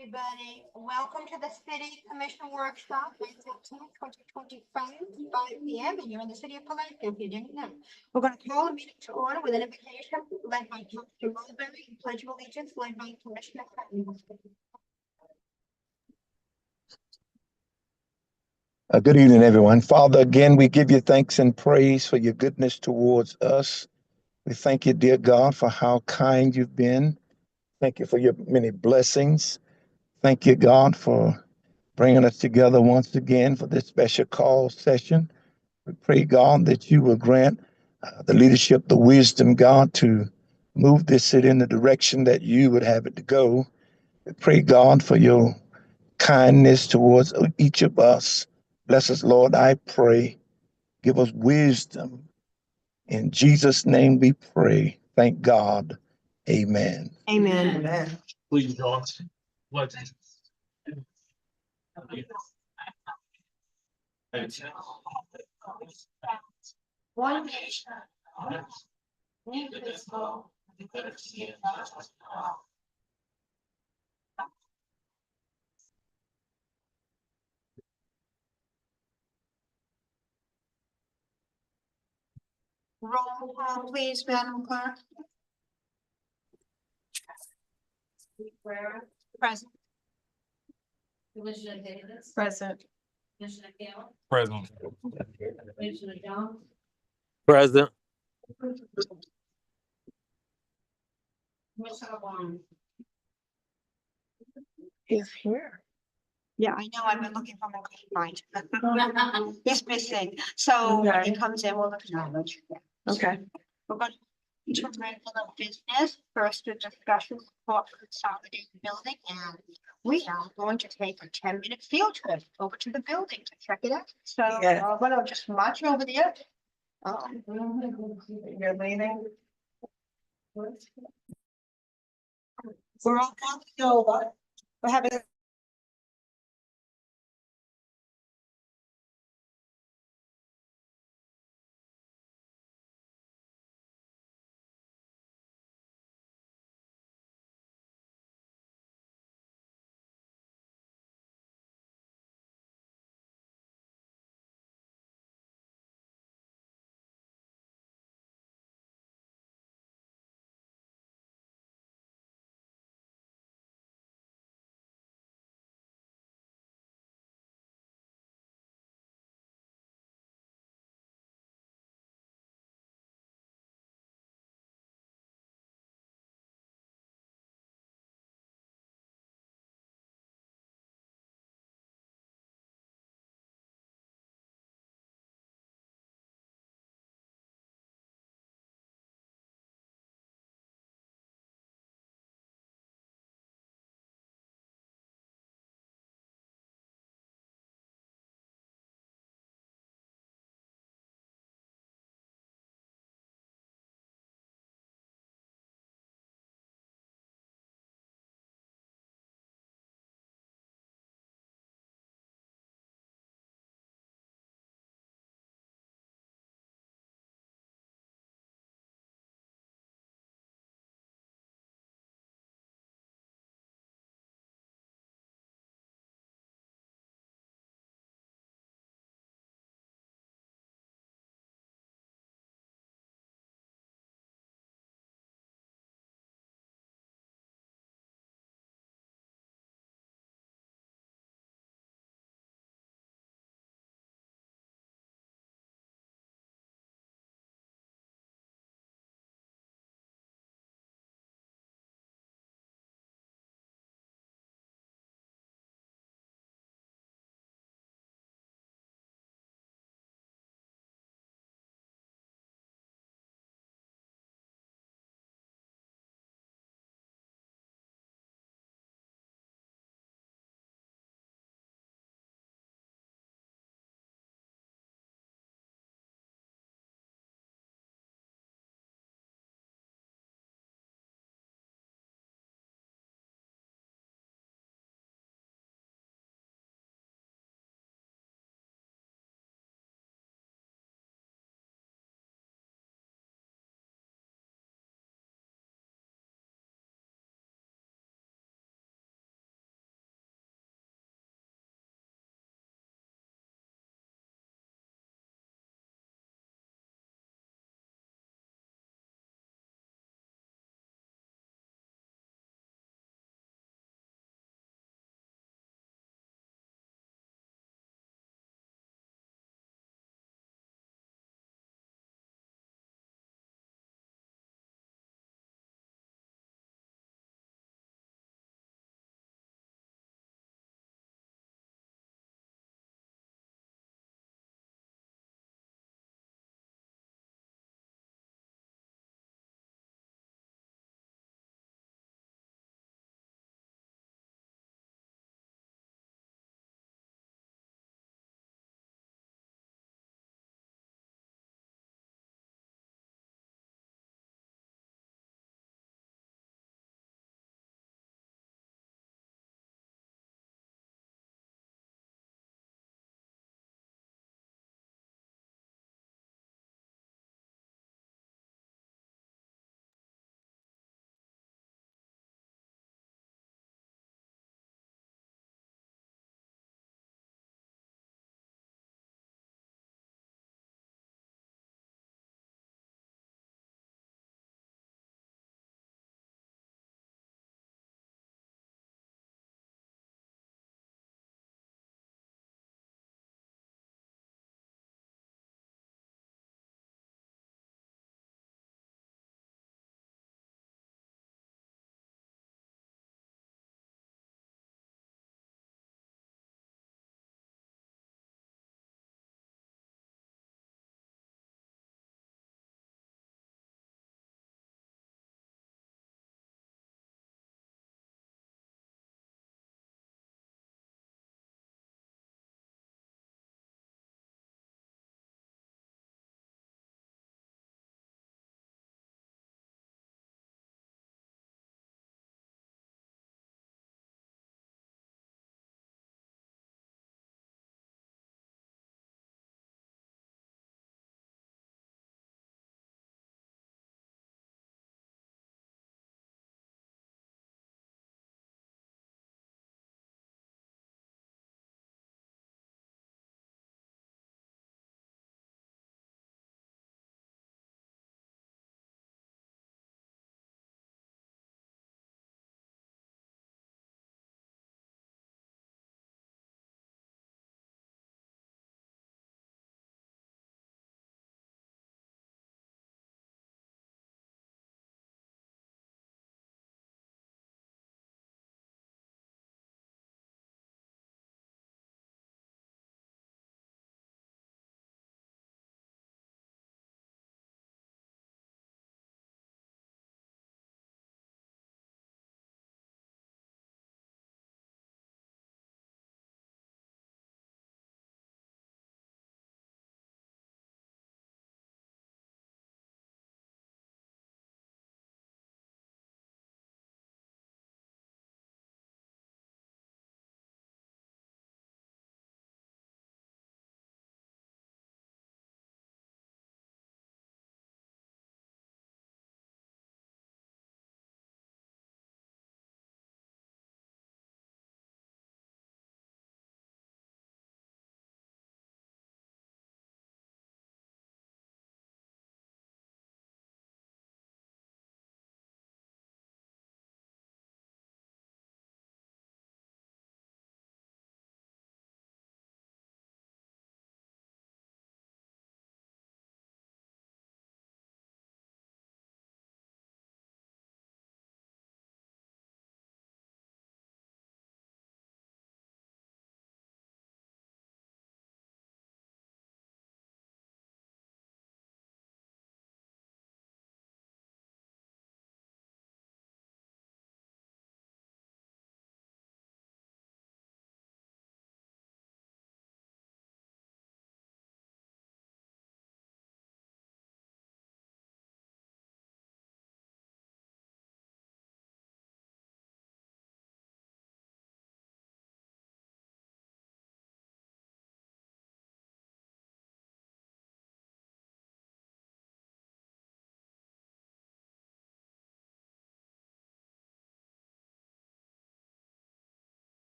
Everybody, welcome to the City Commission Workshop, May 15th, 2025, 5 p.m. And you're in the city of Palatka, if you didn't know. We're going to call a meeting to order with an invocation led by Councilor Mulberry and Pledge of Allegiance led by Commissioner Cotton. Good evening, everyone. Father, again, we give you thanks and praise for your goodness towards us. We thank you, dear God, for how kind you've been. Thank you for your many blessings. Thank you, God, for bringing us together once again for this special call session. We pray, God, that you will grant the leadership, the wisdom, God, to move this city in the direction that you would have it to go. We pray, God, for your kindness towards each of us. Bless us, Lord, I pray. Give us wisdom. In Jesus' name we pray. Thank God. Amen. Amen. Please join. Let's. One nation, indivisible, with liberty and justice for all. Roll call, please, Madam Clerk. Present. Commissioner Davis. Present. Commissioner Gale. Present. Commissioner Jones. Present. Commissioner Warren. Is here. Yeah, I know, I've been looking for my mind. He's missing, so when he comes in, we'll acknowledge. Okay. We're going to regular business, first a discussion for consolidated building, and we are going to take a 10-minute field trip over to the building to check it out. So I'm gonna just march over there. You're leaving. We're all coming over. We're having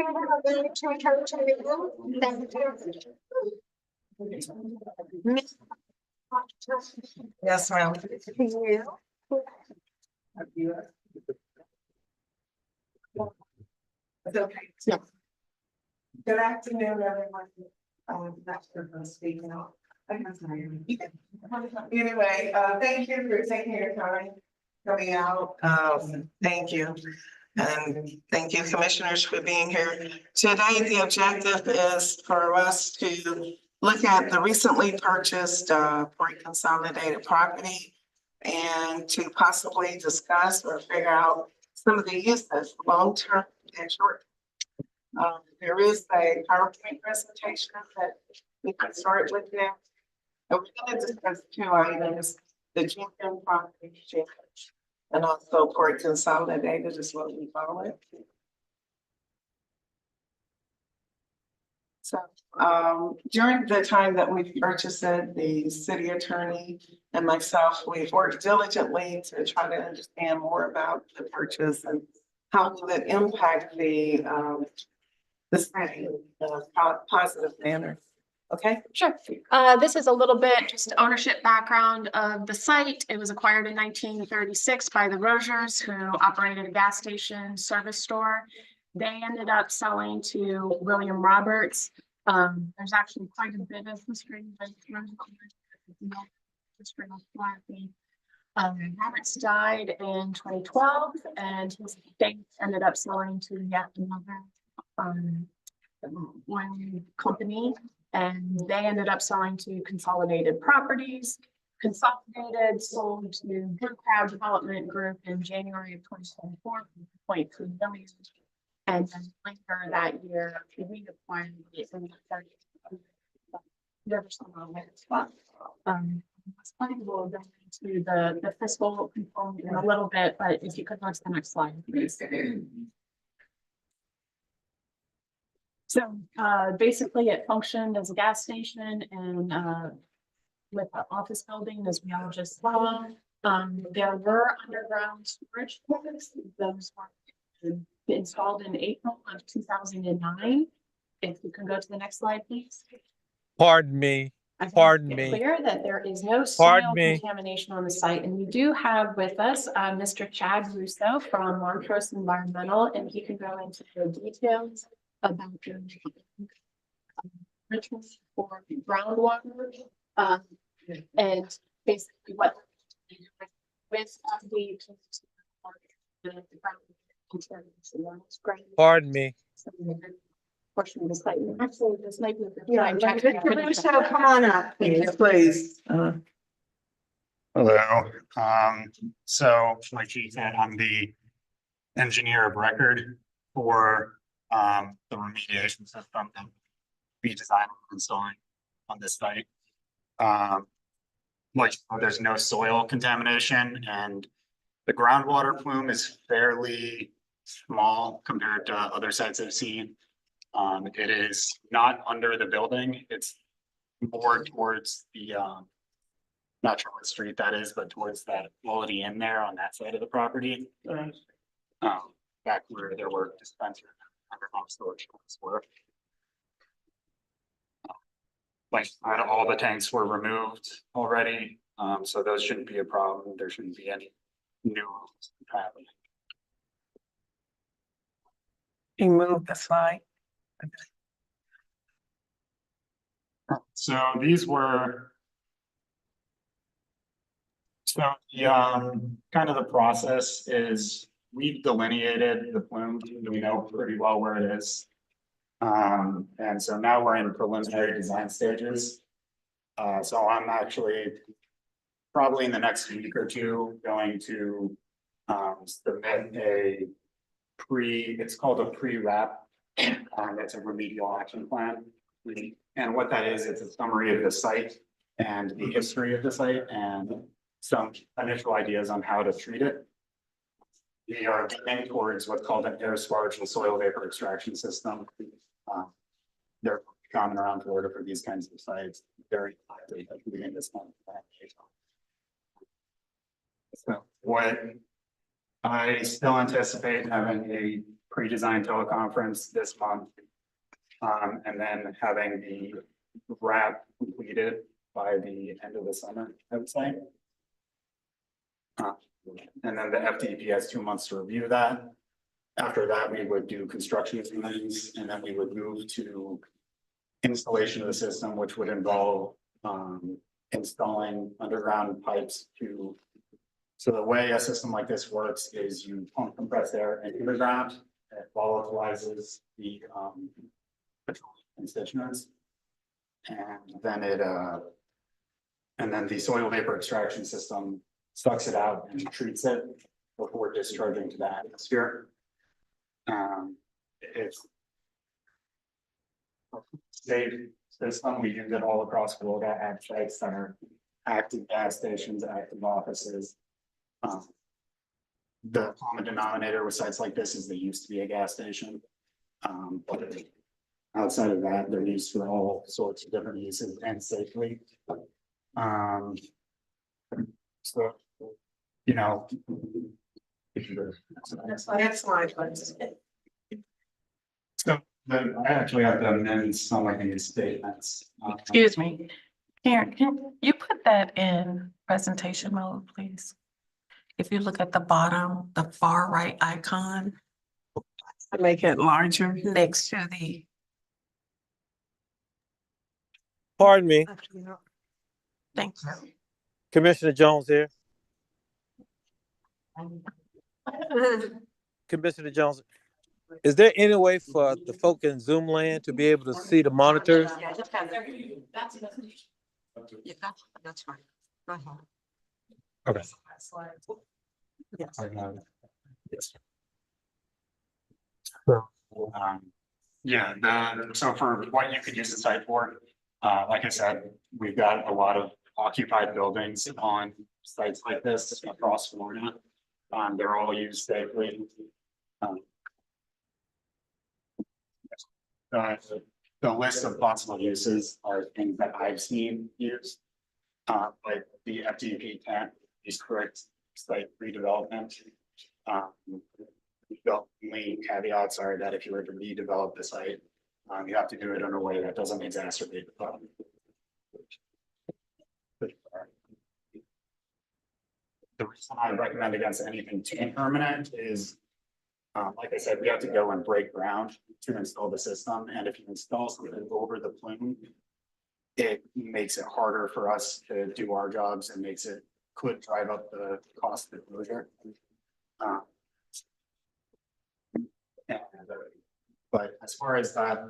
can we have a minute to return to the room? Thank you. Miss- Yes, ma'am. You. It's okay. Yeah. Good afternoon, everyone. Not sure if I'm speaking on. Anyway, thank you for taking your time coming out. Thank you. And thank you, commissioners, for being here. Today, the objective is for us to look at the recently purchased Port Consolidated property and to possibly discuss or figure out some of the uses, long-term and short. There is a PowerPoint presentation that we can start with there. And we're going to discuss two items, the GM property change and also Port Consolidated is what we call it. So during the time that we purchased it, the city attorney and myself, we've worked diligently to try to understand more about the purchase and how will it impact the city in a positive manner. Okay. Sure. This is a little bit just ownership background of the site. It was acquired in 1936 by the Rogers, who operated a gas station service store. They ended up selling to William Roberts. There's actually quite a bit of history. Roberts died in 2012, and his estate ended up selling to yet another one company. And they ended up selling to Consolidated Properties. Consolidated sold to Blue Crowd Development Group in January of 2024 for $0.3 million. And then later that year, we acquired it in the 30. We'll go into the fiscal component in a little bit, but if you could go to the next slide, please. So basically it functioned as a gas station and with the office building, as we all just saw. There were underground storage tanks. Those were installed in April of 2009. If you can go to the next slide, please. Pardon me. I want to Pardon make me. Clear that there is no soil Pardon me. contamination on the site, and we do have with us Mr. Chad Russo from Montrose Environmental, and he can go into the details about the enrichment for groundwater, and basically what with the Pardon me. portion of the site. Actually, this might be the Yeah, time check. Mr. Russo, come on up. Please. Hello, so like she said, I'm the engineer of record for the remediation system that we designed and installing on this site. Like there's no soil contamination and the groundwater plume is fairly small compared to other sites I've seen. It is not under the building, it's more towards the not sure what street that is, but towards that quality in there on that side of the property. Back where there were dispensers, underground storage tanks were. Like all the tanks were removed already, so those shouldn't be a problem. There shouldn't be any new happening. He moved the slide. So these were. So kind of the process is we've delineated the plume, we know pretty well where it is. And so now we're in preliminary design stages. So I'm actually probably in the next week or two going to submit it's called a pre-wrap. It's a remedial action plan. And what that is, it's a summary of the site and the history of the site and some initial ideas on how to treat it. We are getting towards what's called an air sparge and soil vapor extraction system. They're common around Florida for these kinds of sites. Very likely that we in this one. So what I still anticipate having a pre-design teleconference this month. And then having the wrap completed by the end of the summer, I would say. And then the FDP has 2 months to review that. After that, we would do construction plans, and then we would move to installation of the system, which would involve installing underground pipes to. So the way a system like this works is you pump compressed air into the ground, it volatilizes the petroleum constituents. And then and then the soil vapor extraction system sucks it out and treats it before discharging to the atmosphere. It's a safe system. We use it all across Florida at sites that are active gas stations, active offices. The common denominator with sites like this is they used to be a gas station. But outside of that, they're used for all sorts of different uses and safely. So, you know. Next slide, please. So I actually have to amend some of these statements. Excuse me, Karen, can you put that in presentation mode, please? If you look at the bottom, the far right icon. Make it larger next to the. Pardon me, Thank you. Commissioner Jones here. Commissioner Jones, is there any way for the folk in Zoom land to be able to see the monitors? That's Yeah, that's fine. Go ahead. Okay. Yes. Yes. So for what you could use the site for, like I said, we've got a lot of occupied buildings on sites like this across Florida. They're all used safely. The list of possible uses are things that I've seen used. Like the FDP tent, these correct site redevelopment. The only caveats are that if you were to redevelop the site, you have to do it in a way that doesn't exacerbate the problem. The reason I recommend against anything too permanent is, like I said, we have to go and break ground to install the system, and if you install something over the plume, it makes it harder for us to do our jobs and could drive up the cost of the closure. But as far as that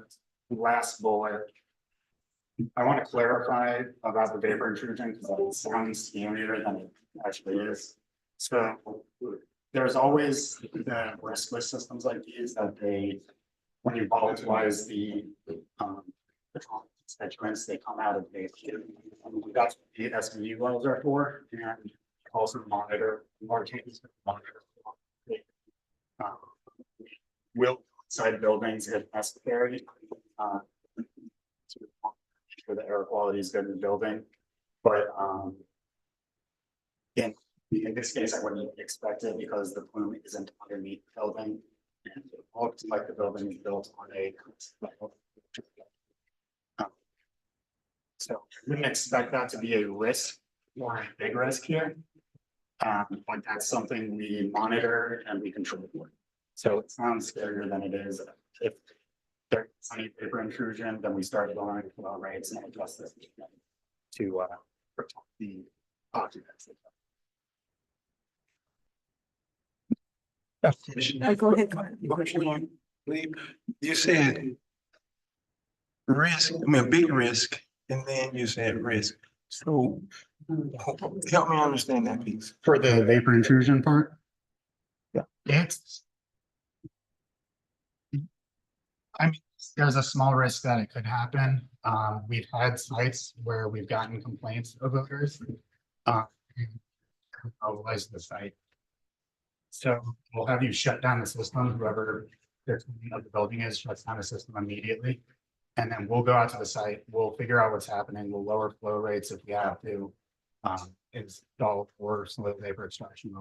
last bullet, I want to clarify about the vapor intrusion because it sounds scarier than it actually is. So there's always the risk with systems like these that when you volatilize the constituents, they come out of the that's what the SMU wells are for, and also monitor will side buildings if necessary. To make sure the air quality is good in the building, but in this case, I wouldn't expect it because the plume isn't underneath the building. And it looks like the building is built on a so I wouldn't expect that to be a risk or a big risk here. But that's something we monitor and we control for. So it sounds scarier than it is. If there's any vapor intrusion, then we start lowering flow rates and adjust this to protect the occupants. Go ahead. You said risk, I mean, big risk, and then you said risk. So help me understand that piece. For the vapor intrusion part? Yeah. There's a small risk that it could happen. We've had sites where we've gotten complaints of odors. Mobilize the site. So we'll have you shut down the system, whoever the building is shuts down the system immediately. And then we'll go out to the site, we'll figure out what's happening, we'll lower flow rates if we have to. Install for slow vapor extraction.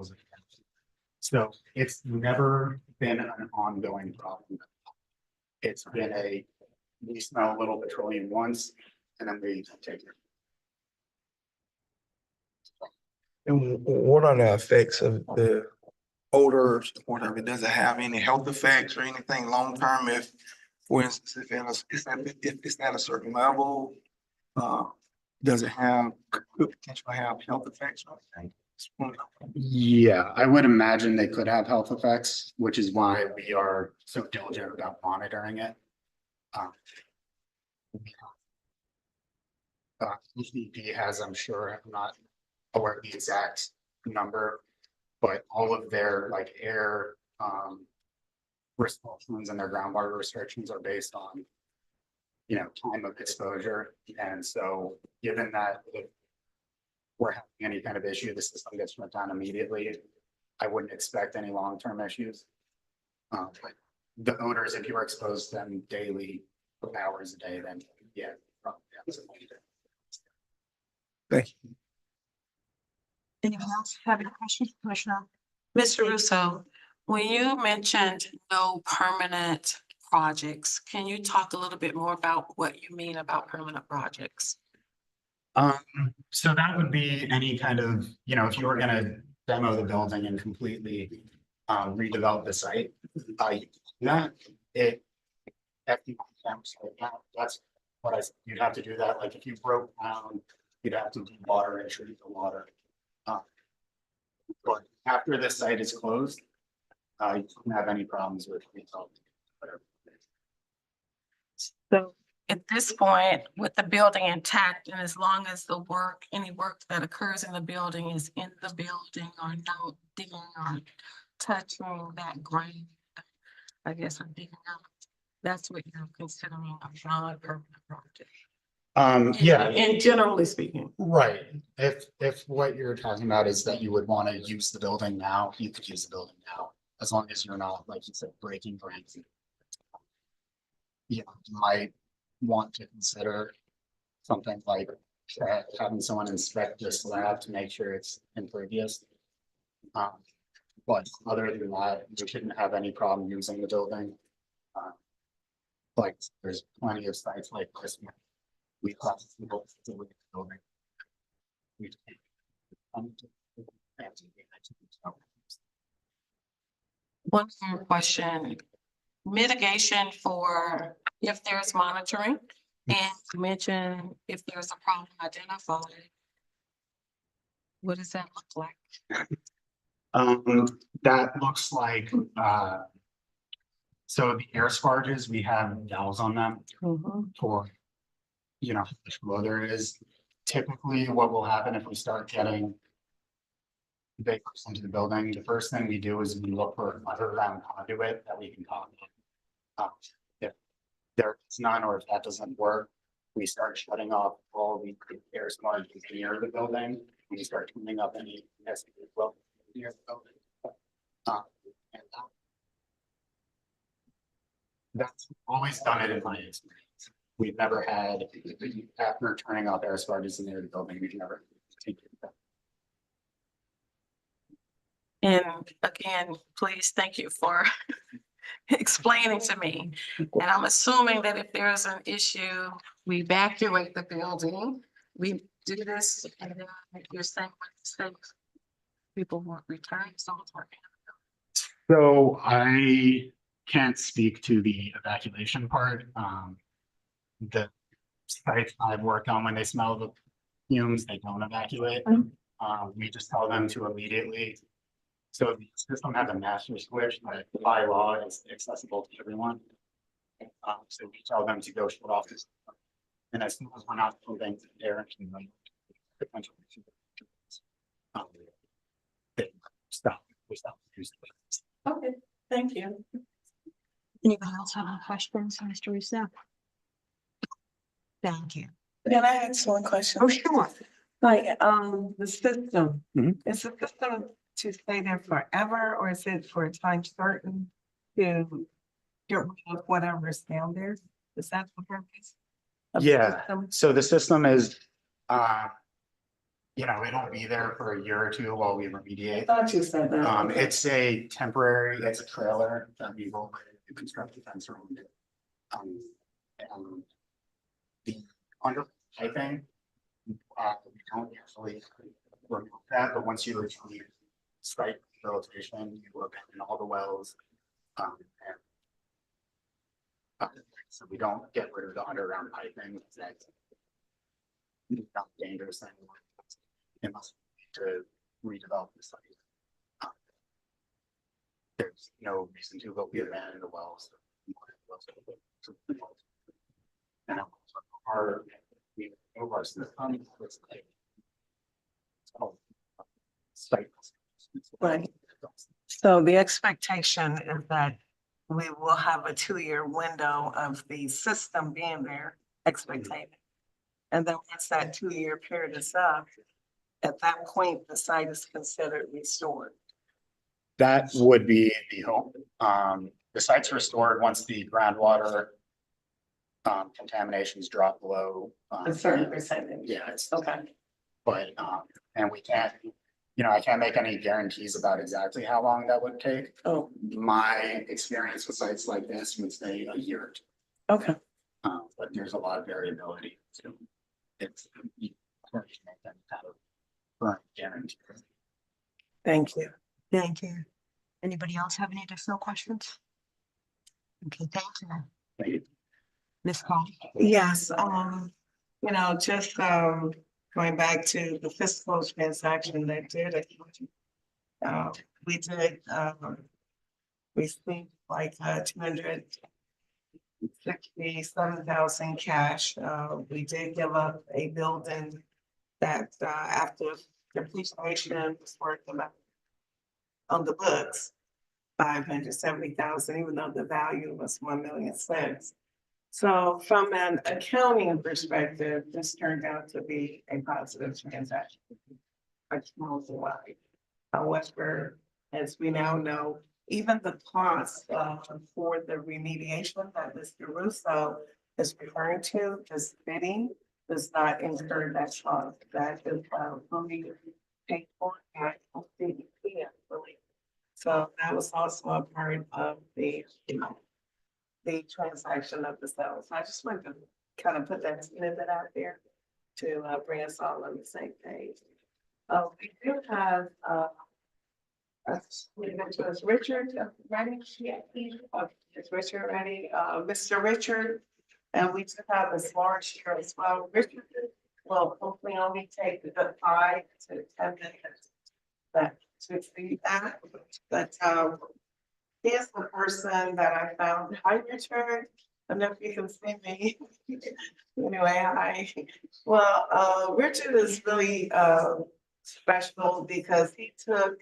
So it's never been an ongoing problem. It's been we smell a little petroleum once and then we take it. And what are the effects of the odors, whatever? Does it have any health effects or anything long term if, for instance, if it's at a certain level? Does it could potentially have health effects or anything? Yeah, I would imagine they could have health effects, which is why we are so diligent about monitoring it. ECP has, I'm sure, I'm not aware of the exact number, but all of their like air restrictions and their groundwater restrictions are based on, you know, time of exposure. And so given that if we're having any kind of issue, the system gets shut down immediately. I wouldn't expect any long-term issues. But the odors, if you are exposed to them daily, for hours a day, then yeah. Probably absolutely. Thank you. Anyone else have any questions, Commissioner? Mr. Russo, when you mentioned no permanent projects, can you talk a little bit more about what you mean about permanent projects? So that would be any kind of, you know, if you were gonna demo the building and completely redevelop the site, that's what you'd have to do that. Like if you broke down, you'd have to do water and treat the water. But after this site is closed, you don't have any problems with redevelopment. So at this point, with the building intact, and as long as any work that occurs in the building is in the building or no digging or touching that ground, I guess I'm digging out, that's what you're considering a non-permanent project. Yeah. And generally speaking. Right. If what you're talking about is that you would want to use the building now, you could use the building now, as long as you're not, like you said, breaking ground. Yeah, you might want to consider something like having someone inspect the slab to make sure it's impervious. But other than that, you shouldn't have any problem using the building. Like there's plenty of sites like this. We class people to the building. One more question, mitigation for if there's monitoring, and you mentioned if there's a problem identified. What does that look like? That looks like, so the air sparges, we have valves on them for, you know, how there is. Typically what will happen if we start getting vapors into the building, the first thing we do is we look for underground conduit that we can conduit. If there's none, or if that doesn't work, we start shutting off all the air sparges near the building. We start cleaning up any necessary flow near the building. And that's always done it in my experience. We've never had, after turning off air sparges in the building, we've never taken that. And again, please, thank you for explaining to me. And I'm assuming that if there's an issue, we evacuate the building, we do this, and then you're saying people won't return, someone's working. So I can't speak to the evacuation part. The sites I've worked on, when they smell the fumes, they don't evacuate. We just tell them to immediately. So the system has a master switch that by law is accessible to everyone. So we tell them to go shut off this. And as soon as we're not moving air and like potential. They stop. We stop. Okay, thank you. Anyone else have any questions, Mr. Russo? Thank you. Can I ask one question? Oh, sure. Like, the system, Mhm. is the system to stay there forever, or is it for a time certain to get rid of whatever is down there? Is that the purpose? of the Yeah. system? So the system is, it'll be there for a year or two while we I remediate. thought you said that. It's a temporary, it's a trailer that we will construct a fence around it. The under piping, we don't usually remove that, but once you achieve site filtration, you look in all the wells. So we don't get rid of the underground piping, that's not dangerous anymore. Unless to redevelop the site. There's no reason to, but we abandoned the wells. And we move our system. Site. Right. So the expectation is that we will have a 2-year window of the system being there, expected. And then once that 2-year period is up, at that point, the site is considered restored. That would be the hope. The site's restored once the groundwater contaminations drop below. A certain percentage. Yeah, it's, Okay. but, and we can't, I can't make any guarantees about exactly how long that would take. Oh, My experience with sites like this would say a year or two. okay. But there's a lot of variability. So it's, you can't make that kind of firm guarantee. Thank you. Thank you. Anybody else have any additional questions? Okay, thank you. Thank you. Ms. Call. Yes, just going back to the fiscal transaction that did, we did receive like 267,000 cash. We did give up a building that after depreciation was worth about on the books, 570,000, even though the value was 1,000,006. So from an accounting perspective, this turned out to be a positive transaction. However, as we now know, even the cost for the remediation that Mr. Russo is referring to, this bidding does not incur that cost. That is fully paid for by OCDP, I believe. So that was also a part of the transaction of the sale. So I just wanted to kind of put that snippet out there to bring us all on the same page. We do have is Richard ready? Yeah. Is Richard ready? Mr. Richard, and we do have a large here as well. Richard will hopefully only take the 5 to 10 minutes that to see that, but he's the person that I found. Hi, Richard. I don't know if you can see me. Anyway, hi. Well, Richard is really special because he took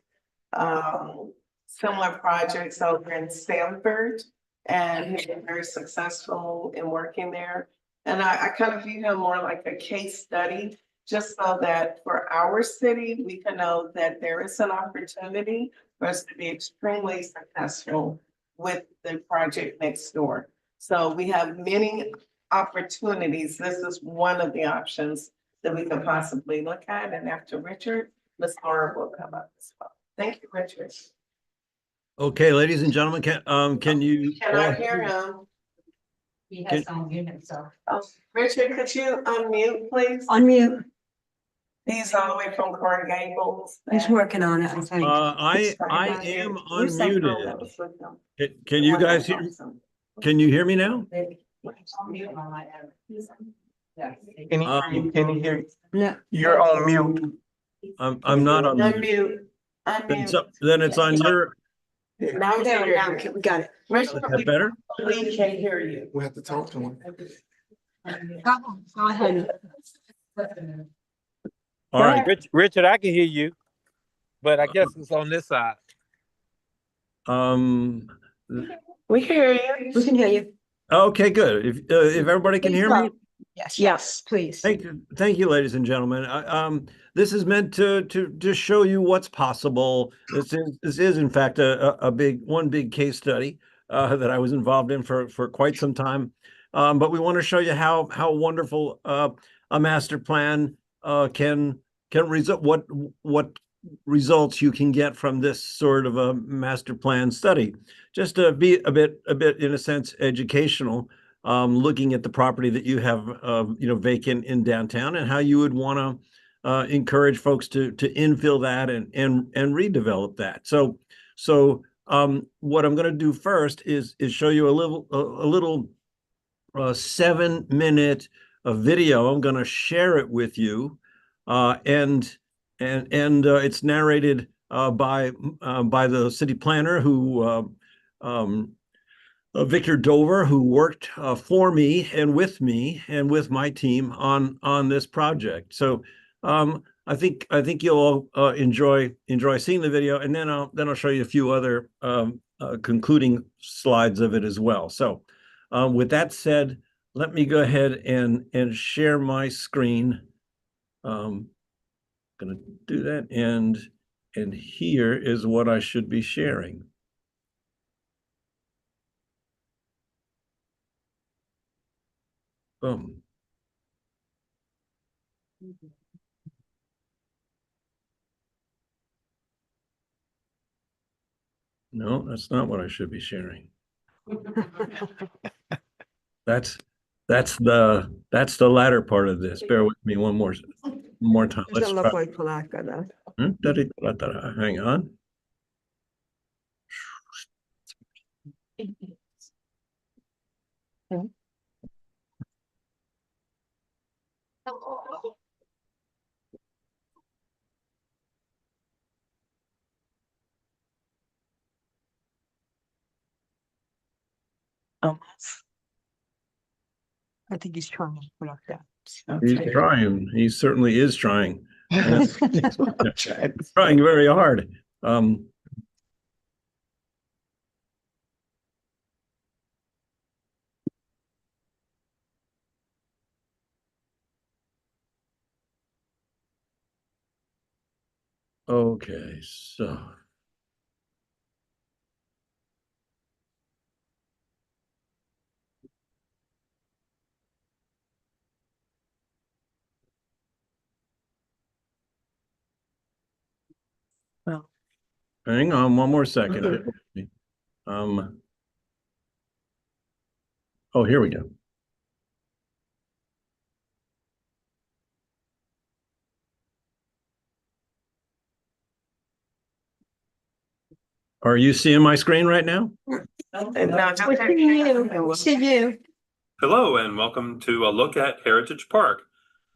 similar projects over in Sanford, and he's been very successful in working there. And I kind of view him more like a case study, just so that for our city, we can know that there is an opportunity for us to be extremely successful with the project next door. So we have many opportunities. This is one of the options that we could possibly look at. And after Richard, Ms. Laura will come up as well. Thank you, Richard. Okay, ladies and gentlemen, can you? Can I hear him? He has to unmute himself. Oh, Richard, could you unmute, please? Unmute. He's all the way from Coral Gables. He's working on it, I think. I am unmuted. Can you guys hear? Awesome. Can you hear me now? Can you hear you? No. You're on mute. I'm not on. Unmute. Then it's on your. Now we There, now, can we got it. Is that better? We can't hear you. We have to talk to him. Go ahead. All right. Richard, I can hear you, but I guess it's on this side. We hear you. We can hear you. Okay, good. If everybody can hear me. Yes. Yes, please. Thank you, ladies and gentlemen. This is meant to just show you what's possible. This is in fact a big case study that I was involved in for quite some time. But we want to show you how wonderful a master plan can what results you can get from this sort of a master plan study. Just to be a bit in a sense educational, looking at the property that you have vacant in downtown and how you would want to encourage folks to infill that and redevelop that. So what I'm going to do first is show you a little 7-minute video. I'm going to share it with you, and it's narrated by the city planner, who Victor Dover, who worked for me and with my team on this project. So I think you'll all enjoy seeing the video, and then I'll show you a few other concluding slides of it as well. So with that said, let me go ahead and share my screen. Going to do that, and here is what I should be sharing. Boom. No, that's not what I should be sharing. That's the latter part of this. Bear with me one more time. Let's try. Hang on. I think he's trying to pull up that. He's trying. He certainly is trying. Trying very hard. Okay, so. Well. Hang on one more second. Oh, here we go. Are you seeing my screen right now? No, See you. Hello and welcome to a look at Heritage Park,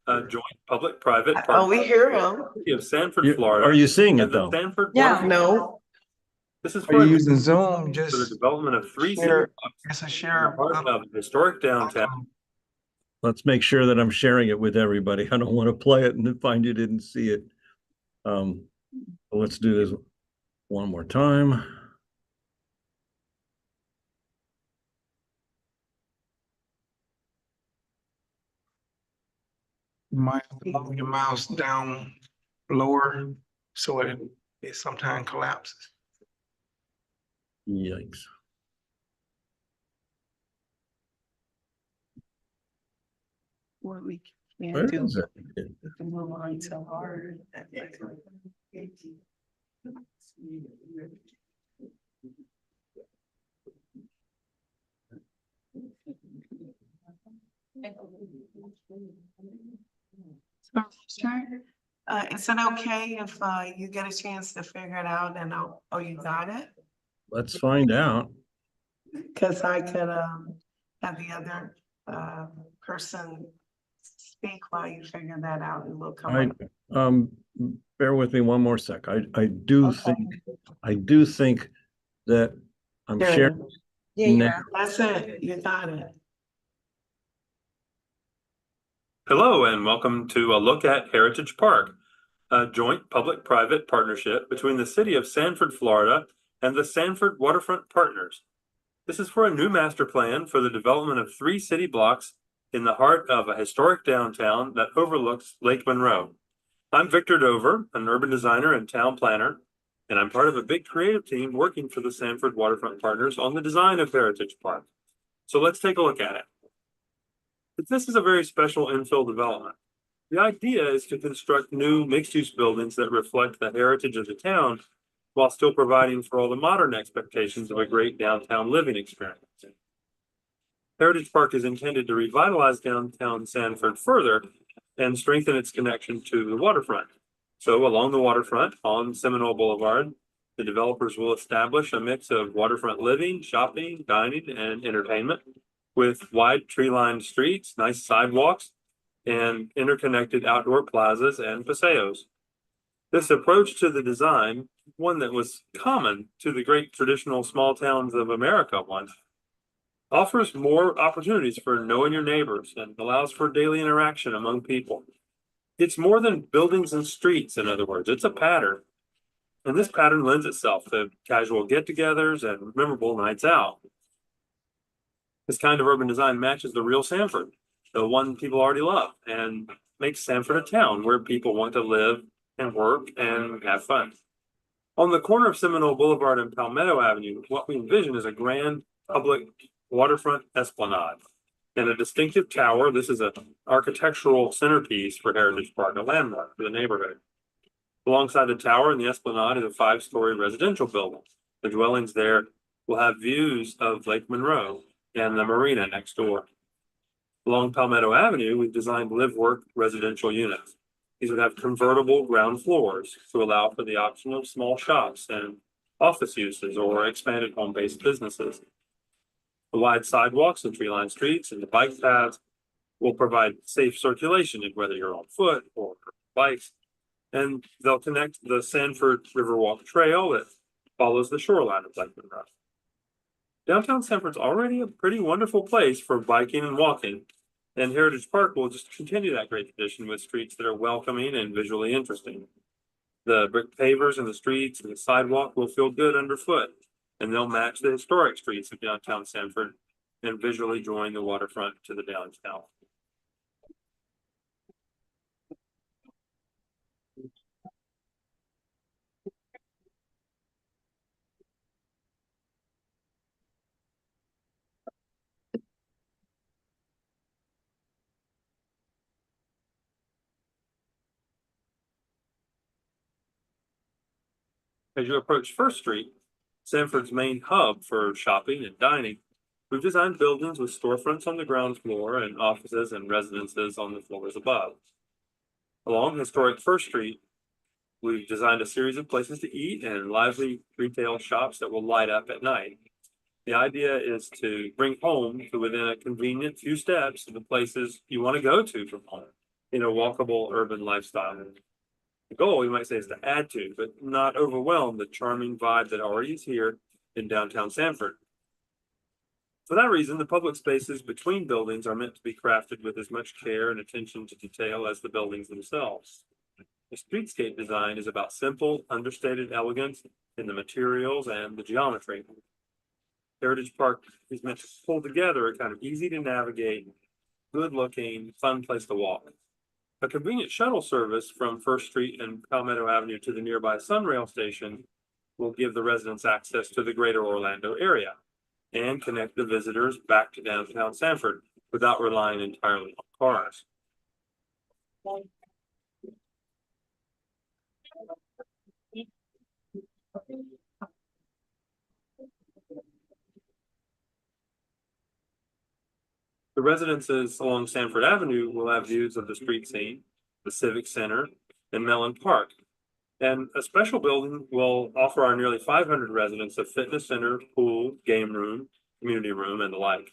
a joint public-private Oh, we partnership hear him. of Sanford, Florida. Are you seeing it and the though? Sanford Yeah. Waterfront. No. This is Are you for using Zoom? for the Just development of 3 city share, blocks it's a in the share. heart of historic downtown. Let's make sure that I'm sharing it with everybody. I don't want to play it and then find you didn't see it. Let's do this one more time. You might have to move your mouse down lower so it sometimes collapses. Yikes. What we Where can't do. is it? We can move on so hard. Is it okay if you get a chance to figure it out and you got it? Let's find out. Cause I could have the other person speak while you figure that out and we'll come up. Bear with me one more sec. I do think that I'm There it sharing. is. now. That's it, you got it. Hello and welcome to a look at Heritage Park, a joint public-private partnership between the city of Sanford, Florida and the Sanford Waterfront Partners. This is for a new master plan for the development of 3 city blocks in the heart of a historic downtown that overlooks Lake Monroe. I'm Victor Dover, an urban designer and town planner, and I'm part of a big creative team working for the Sanford Waterfront Partners on the design of Heritage Park. So let's take a look at it. This is a very special infill development. The idea is to construct new mixed-use buildings that reflect the heritage of the town while still providing for all the modern expectations of a great downtown living experience. Heritage Park is intended to revitalize downtown Sanford further and strengthen its connection to the waterfront. So along the waterfront on Seminole Boulevard, the developers will establish a mix of waterfront living, shopping, dining, and entertainment with wide tree-lined streets, nice sidewalks, and interconnected outdoor plazas and paseos. This approach to the design, one that was common to the great traditional small towns of America once, offers more opportunities for knowing your neighbors and allows for daily interaction among people. It's more than buildings and streets, in other words, it's a pattern. And this pattern lends itself to casual get-togethers and memorable nights out. This kind of urban design matches the real Sanford, the one people already love, and makes Sanford a town where people want to live and work and have fun. On the corner of Seminole Boulevard and Palmetto Avenue, what we envision is a grand public waterfront esplanade and a distinctive tower. This is an architectural centerpiece for Heritage Park, a landmark for the neighborhood. Alongside the tower and the esplanade is a 5-story residential building. The dwellings there will have views of Lake Monroe and the marina next door. Along Palmetto Avenue, we've designed live-work residential units. These would have convertible ground floors to allow for the option of small shops and office uses or expanded home-based businesses. The wide sidewalks and tree-lined streets and the bike paths will provide safe circulation, whether you're on foot or bikes. And they'll connect the Sanford Riverwalk Trail that follows the shoreline of Lake Monroe. Downtown Sanford's already a pretty wonderful place for biking and walking, and Heritage Park will just continue that great tradition with streets that are welcoming and visually interesting. The brick pavers in the streets and the sidewalk will feel good underfoot, and they'll match the historic streets of downtown Sanford and visually join the waterfront to the downtown. As you approach First Street, Sanford's main hub for shopping and dining, we've designed buildings with storefronts on the ground floor and offices and residences on the floors above. Along historic First Street, we've designed a series of places to eat and lively retail shops that will light up at night. The idea is to bring home to within a convenient few steps of the places you want to go to from home in a walkable urban lifestyle. The goal, we might say, is to add to, but not overwhelm the charming vibe that already is here in downtown Sanford. For that reason, the public spaces between buildings are meant to be crafted with as much care and attention to detail as the buildings themselves. The streetscape design is about simple, understated elegance in the materials and the geometry. Heritage Park is meant to pull together a kind of easy to navigate, good looking, fun place to walk. A convenient shuttle service from First Street and Palmetto Avenue to the nearby Sunrail station will give the residents access to the greater Orlando area and connect the visitors back to downtown Sanford without relying entirely on cars. The residences along Sanford Avenue will have views of the street scene, the Civic Center, and Mellon Park. And a special building will offer our nearly 500 residents a fitness center, pool, game room, community room, and the like.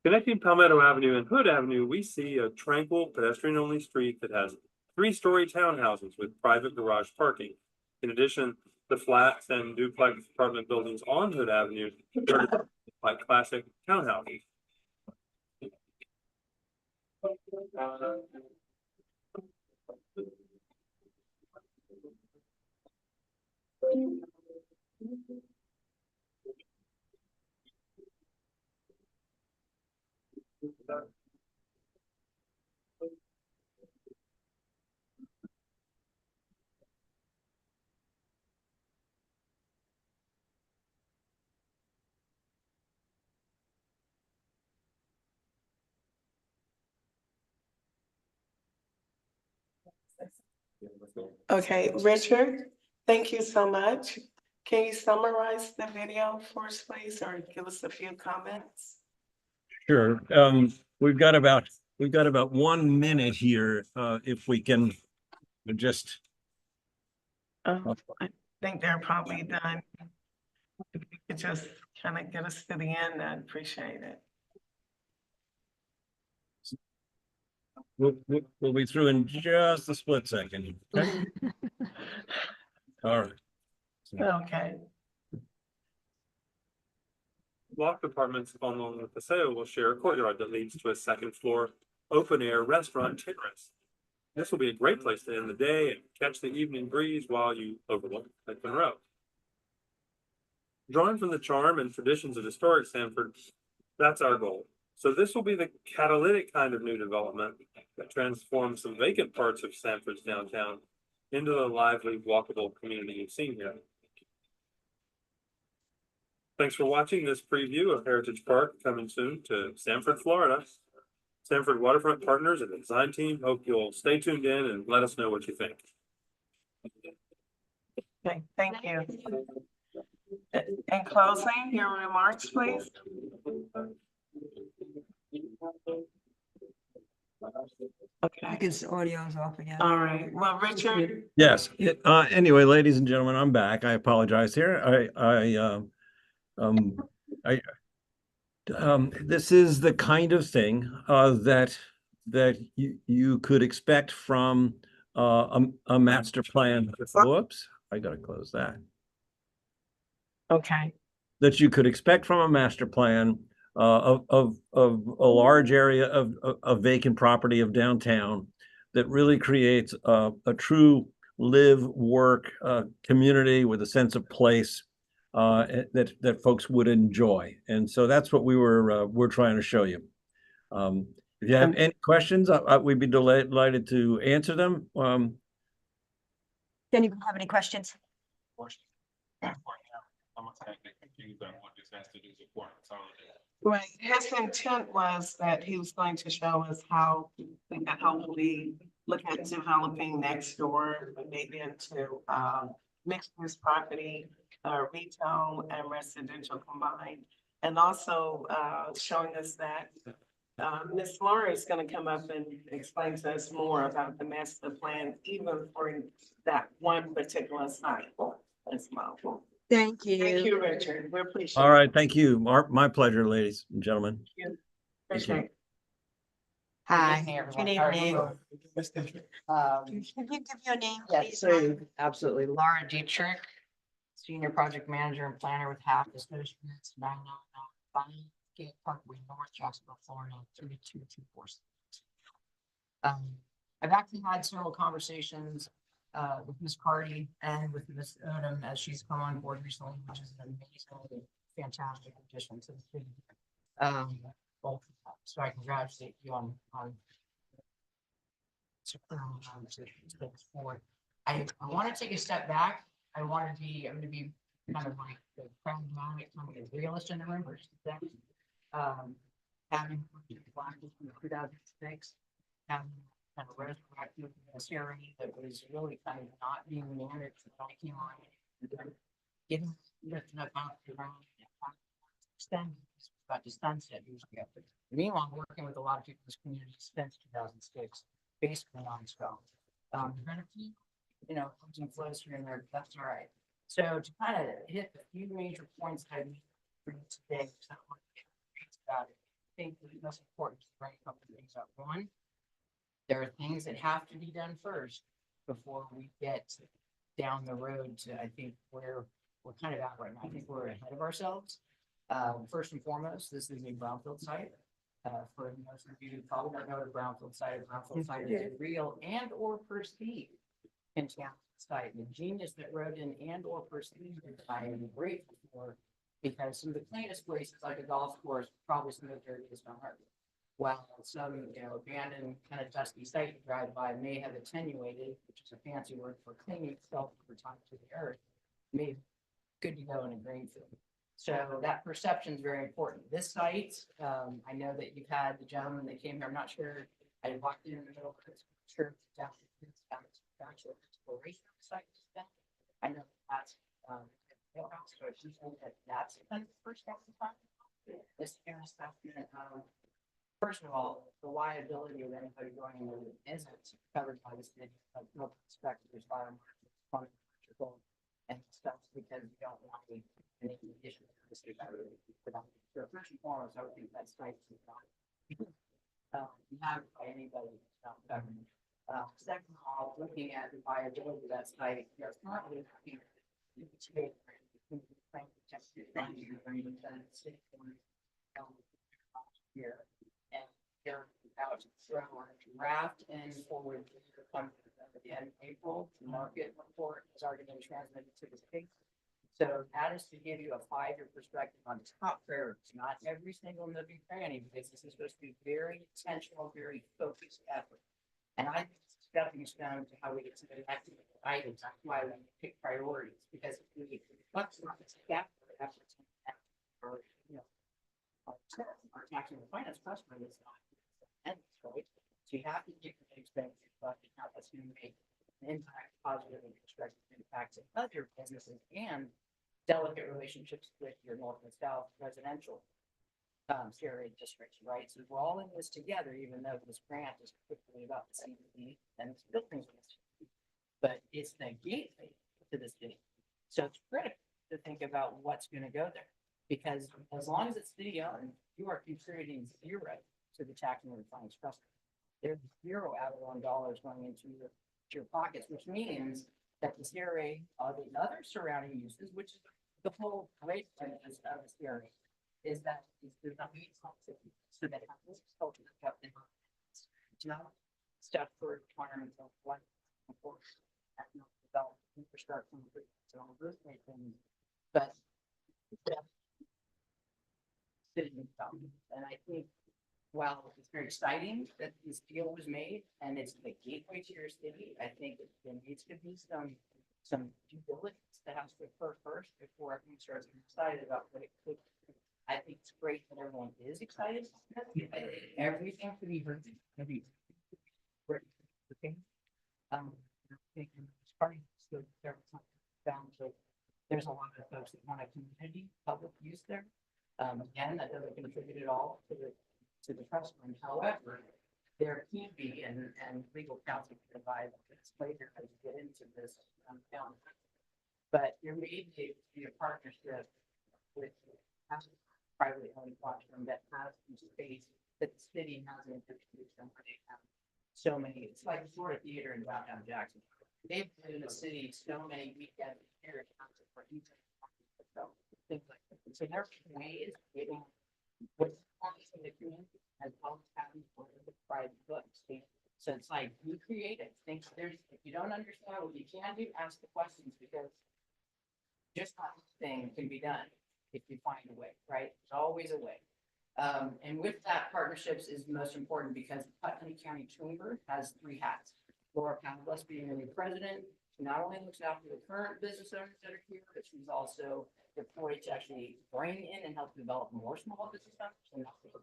Connecting Palmetto Avenue and Hood Avenue, we see a tranquil pedestrian-only street that has 3-story townhouses with private garage parking. In addition, the flats and duplex apartment buildings on Hood Avenue are like classic townhouses. Okay, Richard, thank you so much. Can you summarize the video for us, please, or give us a few comments? Sure. We've got about 1 minute here, if we can just. I think they're probably done. If you could just kind of get us to the end, I'd appreciate it. We'll be through in just a split second. Okay? All right. Okay. Loft apartments on the Paseo will share a courtyard that leads to a second floor open air restaurant terrace. This will be a great place to end the day and catch the evening breeze while you overlook Lake Monroe. Drawing from the charm and traditions of historic Sanford, that's our goal. So this will be the catalytic kind of new development that transforms some vacant parts of Sanford's downtown into the lively, walkable community you've seen here. Thanks for watching this preview of Heritage Park, coming soon to Sanford, Florida. Sanford Waterfront Partners and the design team hope you'll stay tuned in and let us know what you think. Okay, thank you. In closing, your remarks, please. Okay. His audio is off again. All right. Well, Richard. Yes. Anyway, ladies and gentlemen, I'm back. I apologize here. This is the kind of thing that you could expect from a master plan. Whoops, I gotta close that. Okay. That you could expect from a master plan of a large area of vacant property of downtown that really creates a true live, work community with a sense of place that folks would enjoy. And so that's what we're trying to show you. If you have any questions, we'd be delighted to answer them. Anyone have any questions? Right, his intent was that he was going to show us how we can hopefully look at developing next door, maybe into mixed use property, retail and residential combined. And also showing us that Ms. Laura is going to come up and explain to us more about the master plan, even for that one particular site as well. Thank you. Thank you, Richard. We appreciate it. All right, thank you. My pleasure, ladies and gentlemen. Appreciate it. Hi, Good good evening. evening. Um, Can you give your name, yes, please? ma'am? so absolutely. Laura Dietrich, Senior Project Manager and Planner with Half Associates, 999 Gate Parkway North, Jacksonville, Florida, 32246. I've actually had several conversations with Ms. Cardy and with Ms. Odom as she's come on board recently, which is an amazing, fantastic addition to the city. Both of them. So I congratulate you on to take us forward. I want to take a step back. I'm going to be kind of like the pragmatic, kind of the realist in the room versus that. Having black in 2006, having kind of resurrected this area that was really kind of not being managed when I came on. Getting lifted up out of the ground, extending about to sunset usually up there. Meanwhile, I'm working with a lot of people in this community since 2006, basically non-stop. They're gonna keep, comes and flows here and there, but that's all right. So to kind of hit a few major points that I need for you today, because I want to get about it. I think the most important to bring a couple of things up. One, there are things that have to be done first before we get down the road to, I think, where we're kind of at right now. I think we're ahead of ourselves. First and foremost, this is a brownfield site. For most of you who probably don't know what a brownfield site is a real and or perceived contaminant site. The genius that wrote in and or perceived I am grateful for, because some of the cleanest places like a golf course, probably some of the dirtiest on earth. while some, abandoned kind of dusty site you drive by may have attenuated, which is a fancy word for cleaning itself over time to the earth, may be good to go in a green field. So that perception is very important. This site, I know that you've had the gentleman that came here, I'm not sure, I walked in the middle of this, sure, down actual exploration site. I know that's, so it's just that that's kind of the first step to find. This air assessment, first of all, the liability of anybody going into the isn't covered by the city, like no inspectors, fire marshals, plumbing, electrical, and stuff, because we don't want to make any issues with the city. So first and foremost, I would think that site is not by anybody, it's not covered. Second of all, looking at the viability of that site, there's not really here, and they're about to throw a draft and forward at the end of April. The market report has already been transmitted to the state. So that is to give you a 5-year perspective on top priorities, not every single nook and cranny, because this is supposed to be very intentional, very focused effort. And I think it's a stepping stone to how we get to the next items. That's why we pick priorities, because if we let's not gap efforts or our taxing and finance customer is not ends, right? So you have to get the expenses, but how that's going to make an impact, positive and constructive impact to other businesses and delicate relationships with your north and south residential CRA districts, right? So we're all in this together, even though this grant is quickly about the CBD and it's buildings, but it's the gateway to the city. So it's critical to think about what's going to go there, because as long as it's city owned, you are contributing zero to the tax and finance trust. There's zero add-on dollars going into your pockets, which means that the CRA, the other surrounding uses, which is the whole great benefits of the CRA, is that there's not need something so that happens culture kept in mind. It's not statutory requirements of what economic development, infrastructure, and all those great things, but and I think while it's very exciting that this deal was made and it's the gateway to your city, I think there needs to be some due diligence that has to occur first before everyone starts getting excited about what it could. I think it's great that everyone is excited. Everything to be heard. Okay. Starting to down to there's a lot of folks that want a community public use there. Again, that doesn't contribute at all to the trust fund. However, there can be, and legal counsel can provide this later as we get into this down. But there may be a partnership with privately owned platform that has some space that the city hasn't introduced them. They have so many, it's like a Florida theater in downtown Jackson. They've been in the city so many weekends here for things like that. So there's ways of getting what's in the community as well as having the private books. So it's like be creative. Think there's if you don't understand what you can do, ask the questions, because just not thing can be done if you find a way, right? There's always a way. And with that, partnerships is most important because Putnam County Chamber has 3 hats. Laura Pavlos being the new president, she not only looks after the current business owners that are here, but she's also deployed to actually bring in and help develop more small business owners and for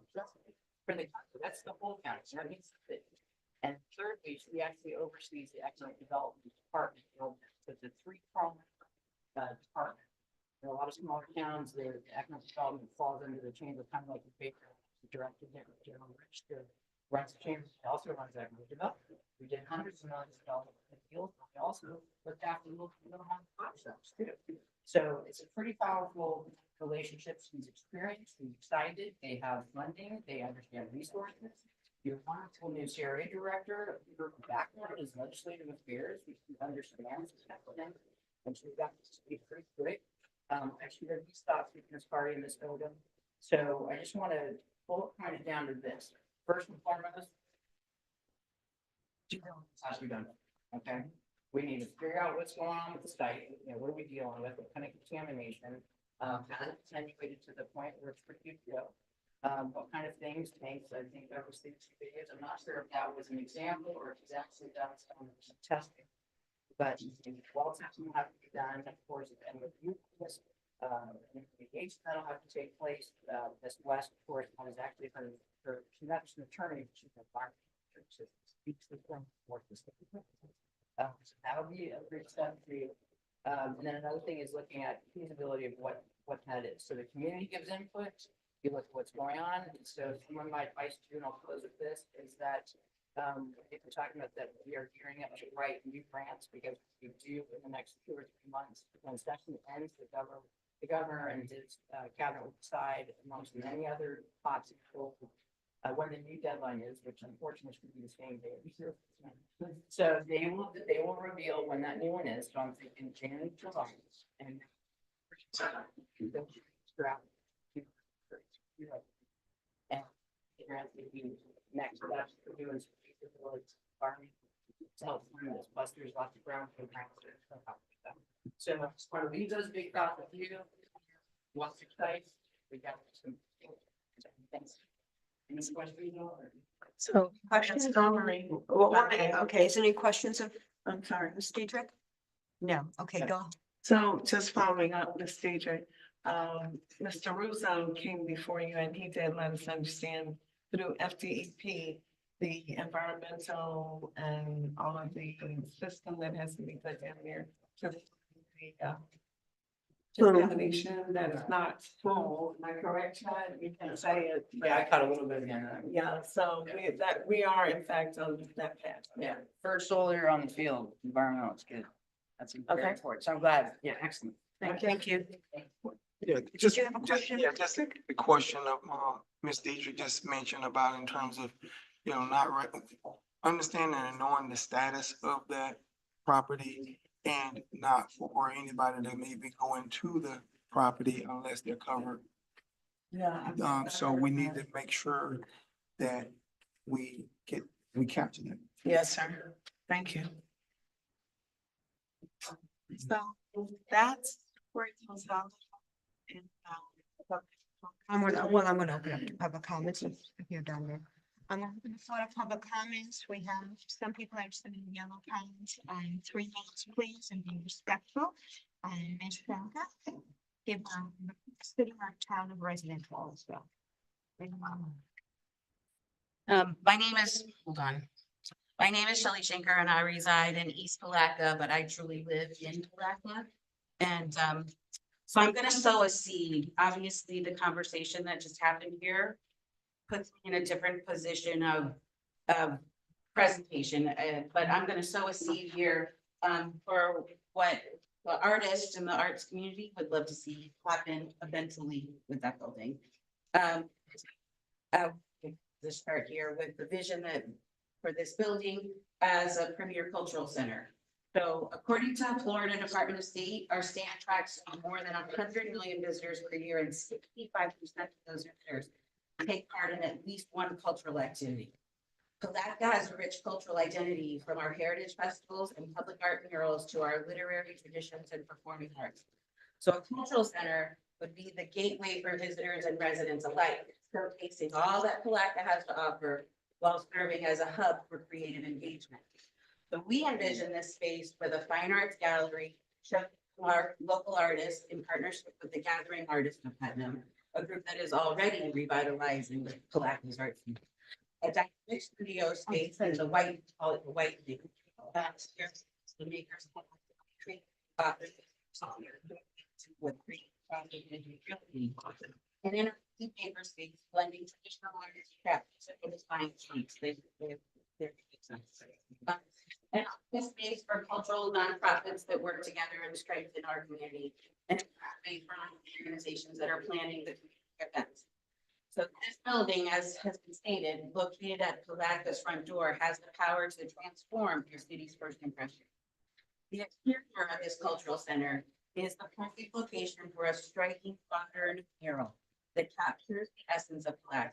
the country. That's the whole county. So that means that. And thirdly, she actually oversees the economic development department. So it's a 3-pronged department. In a lot of smaller towns, the economic development falls under the chamber, kind of like the Baker director there, General Rich, runs the chamber, also runs economic development. We did hundreds of millions of dollars in deals, but we also looked after little hot shops too. So it's a pretty powerful relationship. She's experienced, she's excited, they have funding, they understand resources. Your wonderful new CRA director, her background is legislative affairs, which she understands, and she got to speak pretty quick. Actually, there are these thoughts we can party in this building. So I just want to bullet point it down to this. First and foremost, has to be done. Okay. We need to figure out what's going on with the site. What are we dealing with? What kind of contamination? Has it attenuated to the point where it's pretty good to go? what kind of things makes, I think I was thinking videos, I'm not sure if that was an example or if he's actually done some testing. But wall testing will have to be done, of course, and with you, engagement that'll have to take place, this West, of course, I was actually she's not just an attorney, but she's a bar. So speaks the form for this. So that'll be a great step for you. And then another thing is looking at feasibility of what that is. So the community gives input, you look at what's going on. And so some of my advice to you, and I'll close with this, is that if we're talking about that, we are gearing up to write new grants because we do in the next 2 or 3 months, when session ends, the governor and his cabinet will decide amongst many other possible when the new deadline is, which unfortunately should be the same day. So they will reveal when that new one is. So I'm thinking January, July, and and figure out the next steps for doing farming. To help fund this, plus there's lots of ground for grants. So I just want to leave those big thoughts with you. What's exciting? We got some things. Any questions? So questions? Okay, is there any questions of, I'm sorry, Ms. Diedrich? No, okay, go. So just following up, Ms. Deidre, Mr. Russo came before you and he did let us understand through FDEP, the environmental and all of the system that has to be put down there. So the determination that it's not full, am I correct, Chad? You can say it. Yeah, I caught a little bit again. Yeah, so we are in fact on that path. Yeah, first solar on the field, environmental, it's good. That's very important. So I'm glad. Yeah, excellent. Thank you. Yeah, Did you have a question? Yeah, just a question of, Ms. Dietrich just mentioned about in terms of, understanding and knowing the status of that property and not for anybody that may be going to the property unless they're covered. Yeah. So we need to make sure that we capture that. Yes, sir. Thank you. So that's where it comes down. And, I'm gonna open up to public comments if you're done there. I'm gonna open the floor to public comments. We have some people that are sending yellow comments, 3 minutes, please, and be respectful. And Ms. Franca, give the city or town of residential as well. My name is, hold on. My name is Shelley Schenker and I reside in East Palaca, but I truly live in Palaca. And so I'm gonna sow a seed. Obviously, the conversation that just happened here puts me in a different position of presentation, but I'm gonna sow a seed here for what the artists and the arts community would love to see happen eventually with that building. Let's start here with the vision that for this building as a premier cultural center. So according to the Florida Department of State, our state attracts more than 100 million visitors per year, and 65% of those visitors take part in at least one cultural activity. Palaca has a rich cultural identity, from our heritage festivals and public art murals to our literary traditions and performing arts. So a cultural center would be the gateway for visitors and residents alike, showcasing all that Palaca has to offer while serving as a hub for creative engagement. So we envision this space for the Fine Arts Gallery, our local artists in partnership with the Gathering Artists of Putnam, a group that is already revitalizing the Palaca's art scene. A dynamic studio space in the white, call it the white thing. The makers of with and in a paper space, blending traditional artists crafts with fine sheets. And this space for cultural nonprofits that work together and strengthen our community, and space for organizations that are planning the events. So this building, as has been stated, located at Palaca's front door, has the power to transform your city's first impression. The exterior of this cultural center is the perfect location for a striking modern mural that captures the essence of Palaca.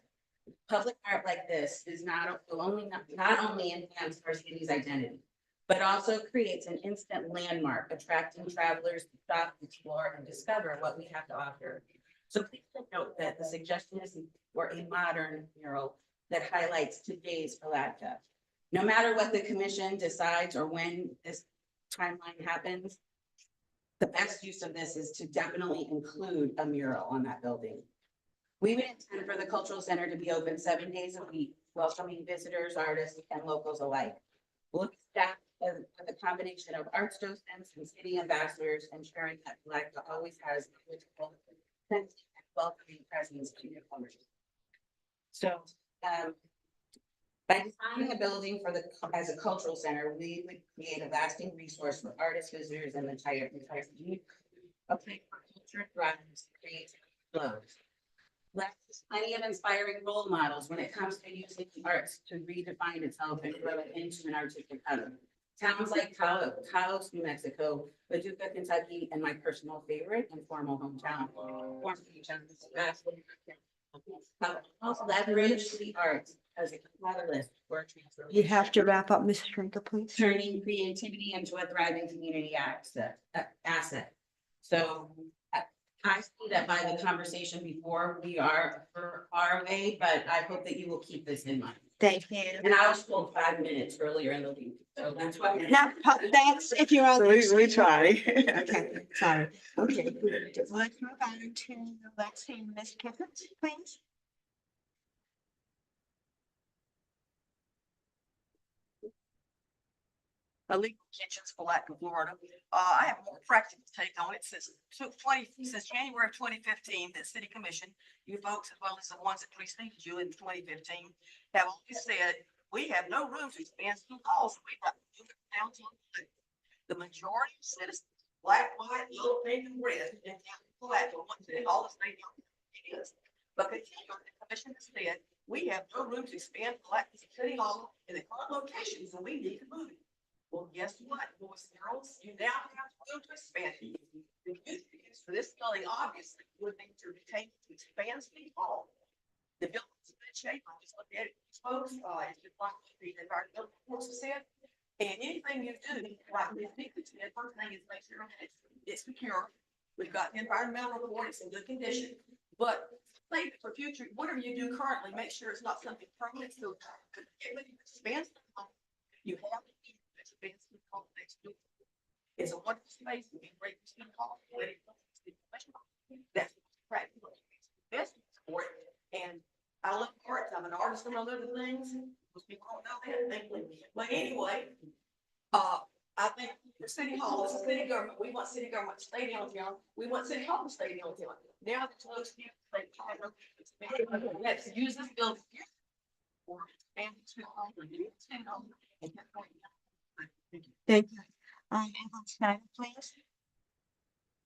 Public art like this is not only enhance our city's identity, but also creates an instant landmark, attracting travelers to stop, explore, and discover what we have to offer. So please note that the suggestion is for a modern mural that highlights today's Palatka. No matter what the commission decides or when this timeline happens, the best use of this is to definitely include a mural on that building. We would intend for the cultural center to be open 7 days a week, welcoming visitors, artists, and locals alike. We'll be staffed with a combination of arts docents and city ambassadors, ensuring that Palatka always has a beautiful, sense and welcoming presence to newcomers. So, by designing a building as a cultural center, we would create a lasting resource for artists, visitors, and the entire community. A place for culture thrives, creativity flows. There's plenty of inspiring role models when it comes to using the arts to redefine itself and grow it into an artistic hub. Towns like Taos, New Mexico, Paducah, Kentucky, and my personal favorite and former hometown, also leverage the arts as a catalyst for transformation. You have to wrap up, Ms. Schrinker, please. Turning creativity into a thriving community asset. So I see that by the conversation before, we are far away, but I hope that you will keep this in mind. Thank you. And I was told 5 minutes earlier in the week, so that's why. Now, thanks if you're on. So we try. Okay, sorry. Okay. Let's move on to, let's see, Ms. Kiffin, please. Illegal Kitchens, Palatka, Florida. I have more practical take on it since January of 2015, the city commission, you folks, as well as the ones that preceded you in 2015, have always said, we have no room to expand school halls. We've got to move it downtown. The majority of citizens, black, white, yellow, pink, and red, in Palatka, want to all the state it is. But continuing, the commission has said, we have no room to expand Palatka City Hall in the current locations, and we need to move it. Well, guess what, boys and girls, you now have to go to expand. The use for this building obviously would be to retain, to expand City Hall. The building's in good shape, I just looked at it, folks, it's just like the environmental force said. And anything you do, like this people said, first thing is make sure it's secure. We've got the environmental report, it's in good condition, but like for future, whatever you do currently, make sure it's not something permanent, so expand. You have to keep expansion called next door. It's a wonderful space, to be great to call. That's practical. Best for it. And I love arts. I'm an artist and I love the things. Most people don't know that, thankfully. But anyway, I think the city hall is a city government. We want city government to stay downtown. We want city hall to stay downtown. Now that most people say, let's use this building for expanding to hall and do it. Thank you. Evan Snyder, please.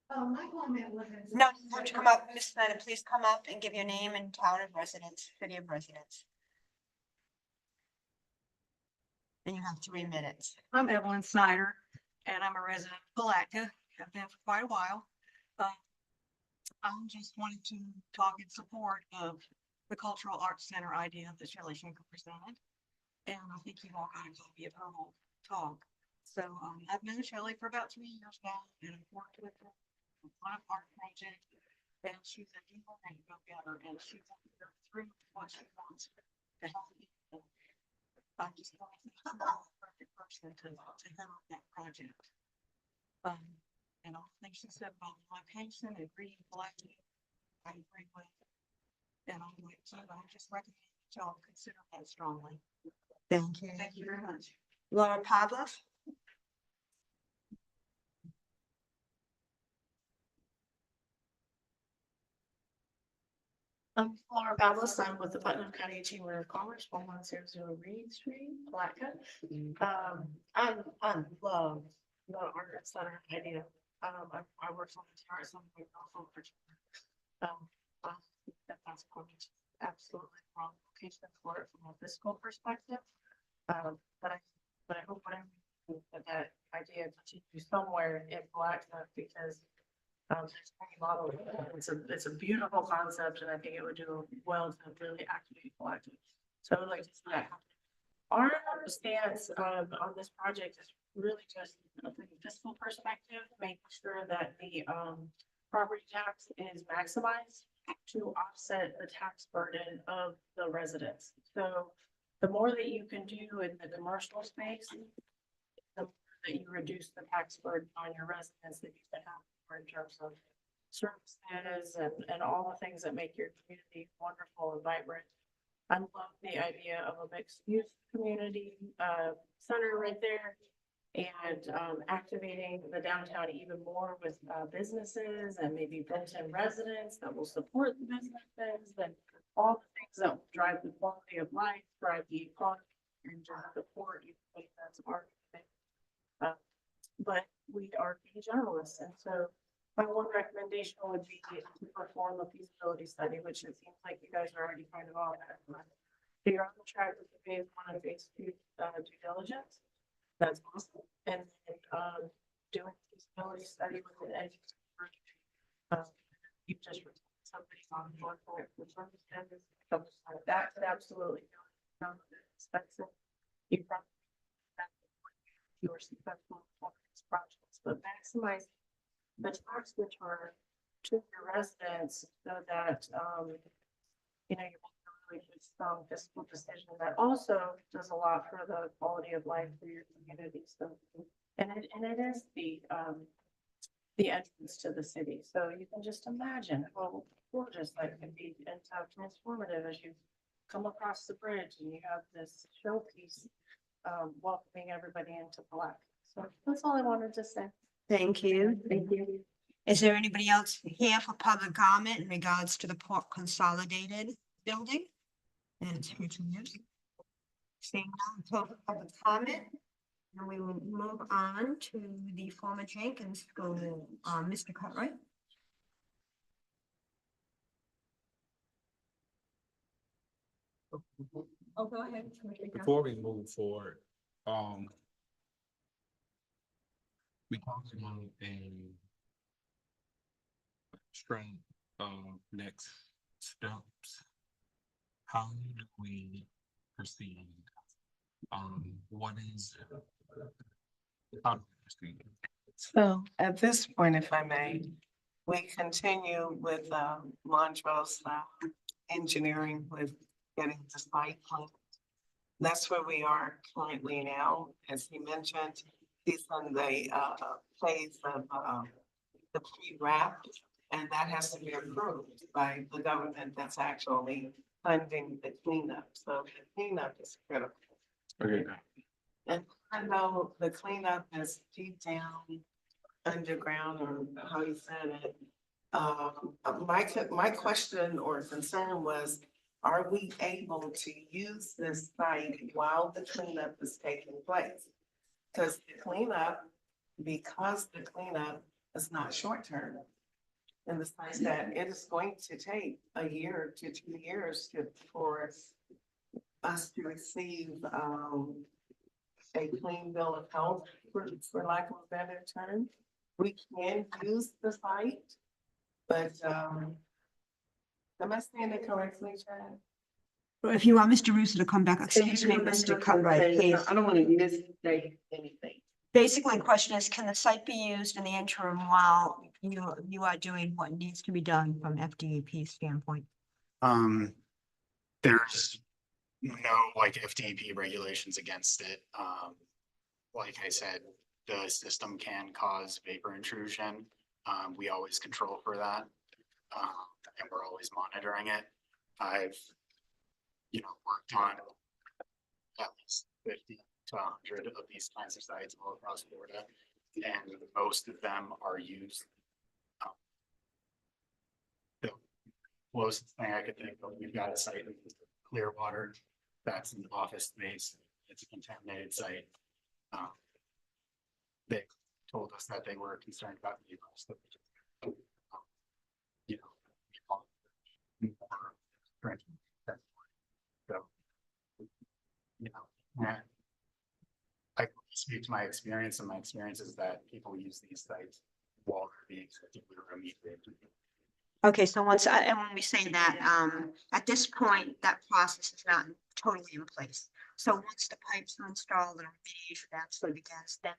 My comment was. No, you have to come up, Ms. Snyder, please come up and give your name and town of residence, city of residence. And you have 3 minutes. I'm Evelyn Snyder, and I'm a resident of Palatka. I've been for quite a while. I just wanted to talk in support of the Cultural Arts Center idea that Shelley Schenker presented. And I think you all got a copy of her whole talk. So I've known Shelley for about 3 years now, and I've worked with her on a lot of art projects. And she's a deal and go-getter, and she's through what she wants to help people. I just don't think she's the perfect person to head on that project. And all the things she said about location and reading Palatka, I agree with. And I'm like, so I just recommend that y'all consider that strongly. Thank you. Thank you very much. Laura Pavlos. I'm Laura Pavlos. I'm with the Putnam County Chamber of Commerce, 1100 Reed Street, Palatka. I love the art center idea. I worked on the art center. That's probably absolutely wrong location for it from a fiscal perspective. But I hope that idea continues somewhere in Palatka because it's a beautiful concept, and I think it would do well to really activate Palatka. So I would like to see that happen. Our stance on this project is really just from a fiscal perspective, making sure that the property tax is maximized to offset the tax burden of the residents. So the more that you can do in the commercial space, the more that you reduce the tax burden on your residents that you can have in terms of services and all the things that make your community wonderful and vibrant. I love the idea of a mixed use community center right there. And activating the downtown even more with businesses and maybe built-in residents that will support the businesses and all the things that will drive the quality of life, drive the economy, and just support you. That's our thing. But we are being generalists, and so my one recommendation would be to perform a feasibility study, which it seems like you guys are already kind of on that. So you're on the track with the phase 1 and phase 2 due diligence. That's awesome. And doing a feasibility study with an engineer. You just somebody on board for it, that could absolutely expensive. You probably you were successful in these projects, but maximize the tax return to your residents so that you know, you're making a really good, strong fiscal decision that also does a lot for the quality of life for your community. So, and it is the entrance to the city. So you can just imagine how gorgeous that can be and how transformative as you come across the bridge and you have this showpiece welcoming everybody into Black. So that's all I wanted to say. Thank you. Thank you. Is there anybody else here for public comment in regards to the Port Consolidated building? And it's here to you. Seeing none, for public comment, and we will move on to the former Jenkins School, Mr. Cartwright. Oh, go ahead. Before we move forward, we talked about a strength of next steps. How do we proceed? What is how do we proceed? So at this point, if I may, we continue with Montrose engineering with getting the site plan. That's where we are currently now. As he mentioned, he's on the phase of the pre-wrap, and that has to be approved by the government that's actually funding the cleanup. So the cleanup is critical. Okay. And I know the cleanup is deep down underground, or how you said it. My question or concern was, are we able to use this site while the cleanup is taking place? Because the cleanup is not short-term. In the sense that it is going to take a year to 2 years for us to receive a clean bill of health, for lack of a better term. We can use the site, but am I saying it correctly, Chad? Well, if you want Mr. Russo to come back, excuse me, Mr. Cartwright, please. I don't want to misstate anything. Basically, the question is, can the site be used in the interim while you are doing what needs to be done from FDEP standpoint? There's no like FDP regulations against it. Like I said, the system can cause vapor intrusion. We always control for that. And we're always monitoring it. I've, worked on at least 50 to 100 of these kinds of sites all across Florida, and most of them are used. The closest thing I could think of, we've got a site in Clearwater that's an office space. It's a contaminated site. They told us that they were concerned about the use of, I speak to my experience, and my experience is that people use these sites while they're being remediated. Okay, so when we say that, at this point, that process is not totally in place. So once the pipes are installed and remediation actually begins, then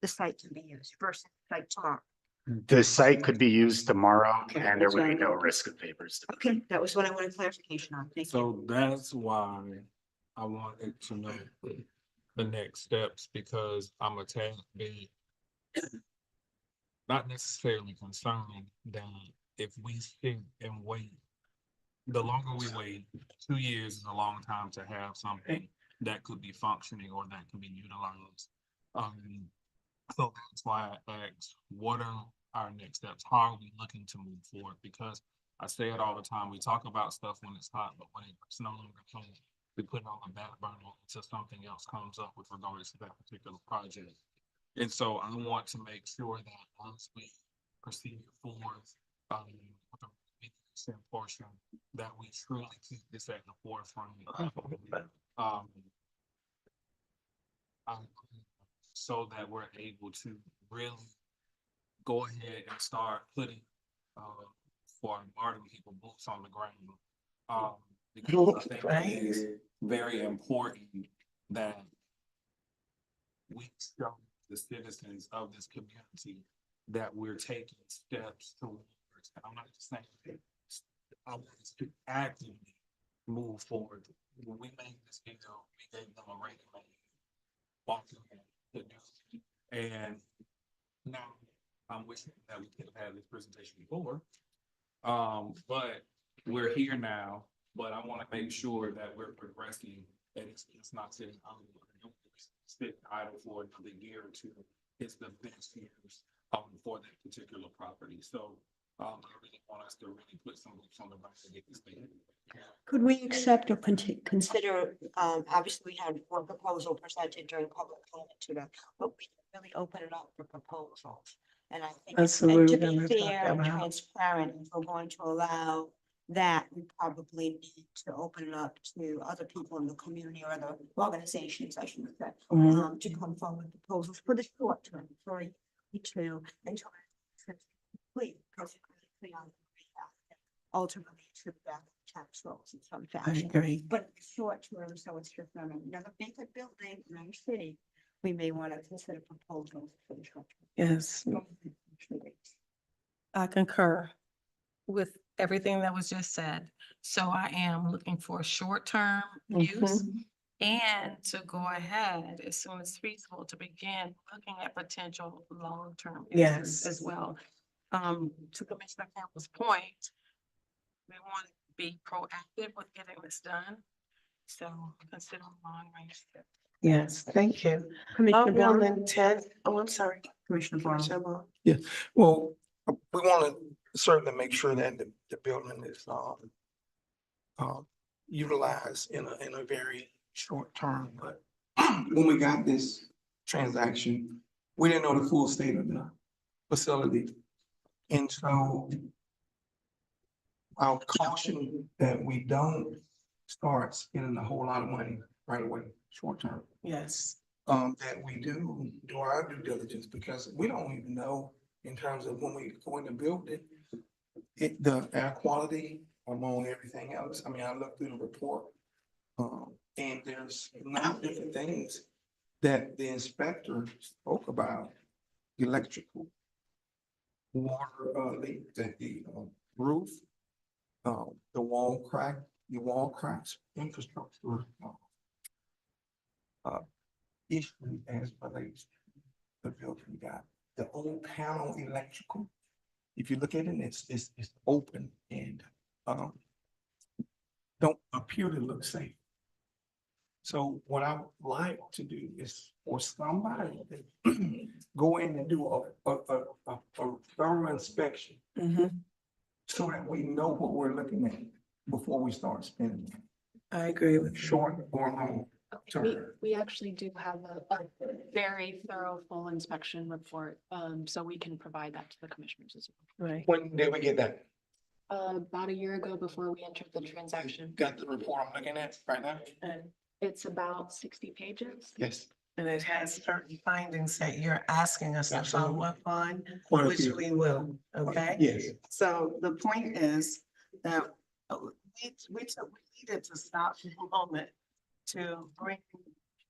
the site can be used versus like tomorrow. The site could be used tomorrow Okay, and there that's would what be I'm no thinking. risk of papers. Okay, that was what I wanted clarification on. Thank you. So that's why I wanted to know the next steps, because I'm a tad bit not necessarily concerned that if we sit and wait, the longer we wait, 2 years is a long time to have something that could be functioning or that can be utilized. So that's why I asked, what are our next steps? How are we looking to move forward? Because I say it all the time, we talk about stuff when it's hot, but when it's no longer hot, we put it on the back burner until something else comes up with regards to that particular project. And so I want to make sure that once we proceed forward, with the consent portion, that we truly keep this at the forefront. So that we're able to really go ahead and start putting, for Martin people, boots on the ground. Because I think it is very important that we show the citizens of this community that we're taking steps towards, and I'm not just saying I want us to actively move forward. When we made this deal, we gave them a ready-made walking to do. And now I'm wishing that we could have had this presentation before. But we're here now, but I want to make sure that we're progressing and it's not sitting idle for another year or two. It's the best years for that particular property. So I really want us to really put some boots on the ground to get this thing. Could we accept or consider, obviously we had one proposal presented during public comment today, but we can really open it up for proposals. And I think That's and what to we're be gonna fair talk and about. transparent, if we're going to allow that, we probably need to open it up to other people in the community or other organizations, I should say, Mhm. to come forward with proposals for the short term, for a year or two, until it's complete, because ultimately it should back tax rolls in some fashion. agree. But in the short term, so it's just not another vacant building in our city, we may want to consider proposals for the short term. Yes. I concur with everything that was just said. So I am looking for short-term use and to go ahead as soon as feasible to begin looking at potential long-term uses Yes. as well. To Commissioner Campbell's point, we want to be proactive with getting this done. So consider long-range steps. Yes, thank you. Commissioner Are we on Barr? the 10? Oh, I'm sorry. Commissioner Barr? Commissioner Barr. Yeah, well, we want to certainly make sure that the building is utilized in a very short term, but when we got this transaction, we didn't know the full state of the facility. And so I'll caution that we don't start spending a whole lot of money right away, short term. Yes. That we do our due diligence, because we don't even know in terms of when we go in to build it, the air quality among everything else. I mean, I looked through the report, and there's different things that the inspector spoke about: electrical, water leak, the roof, the wall cracks, infrastructure issue as relates to the building we got. The old panel electrical, if you look at it, it's open and don't appear to look safe. So what I would like to do is for somebody to go in and do a thorough inspection so that we know what we're looking at before we start spending. I agree with you. Short or long term. We actually do have a very thorough full inspection report, so we can provide that to the commissioners as well. Right. When did we get that? About a year ago before we entered the transaction, Got the report I'm looking at right now? and it's about 60 pages. Yes. And it has certain findings that you're asking us to follow up on, Quite a which few. we will, okay? Yes. So the point is that we needed to stop for a moment to bring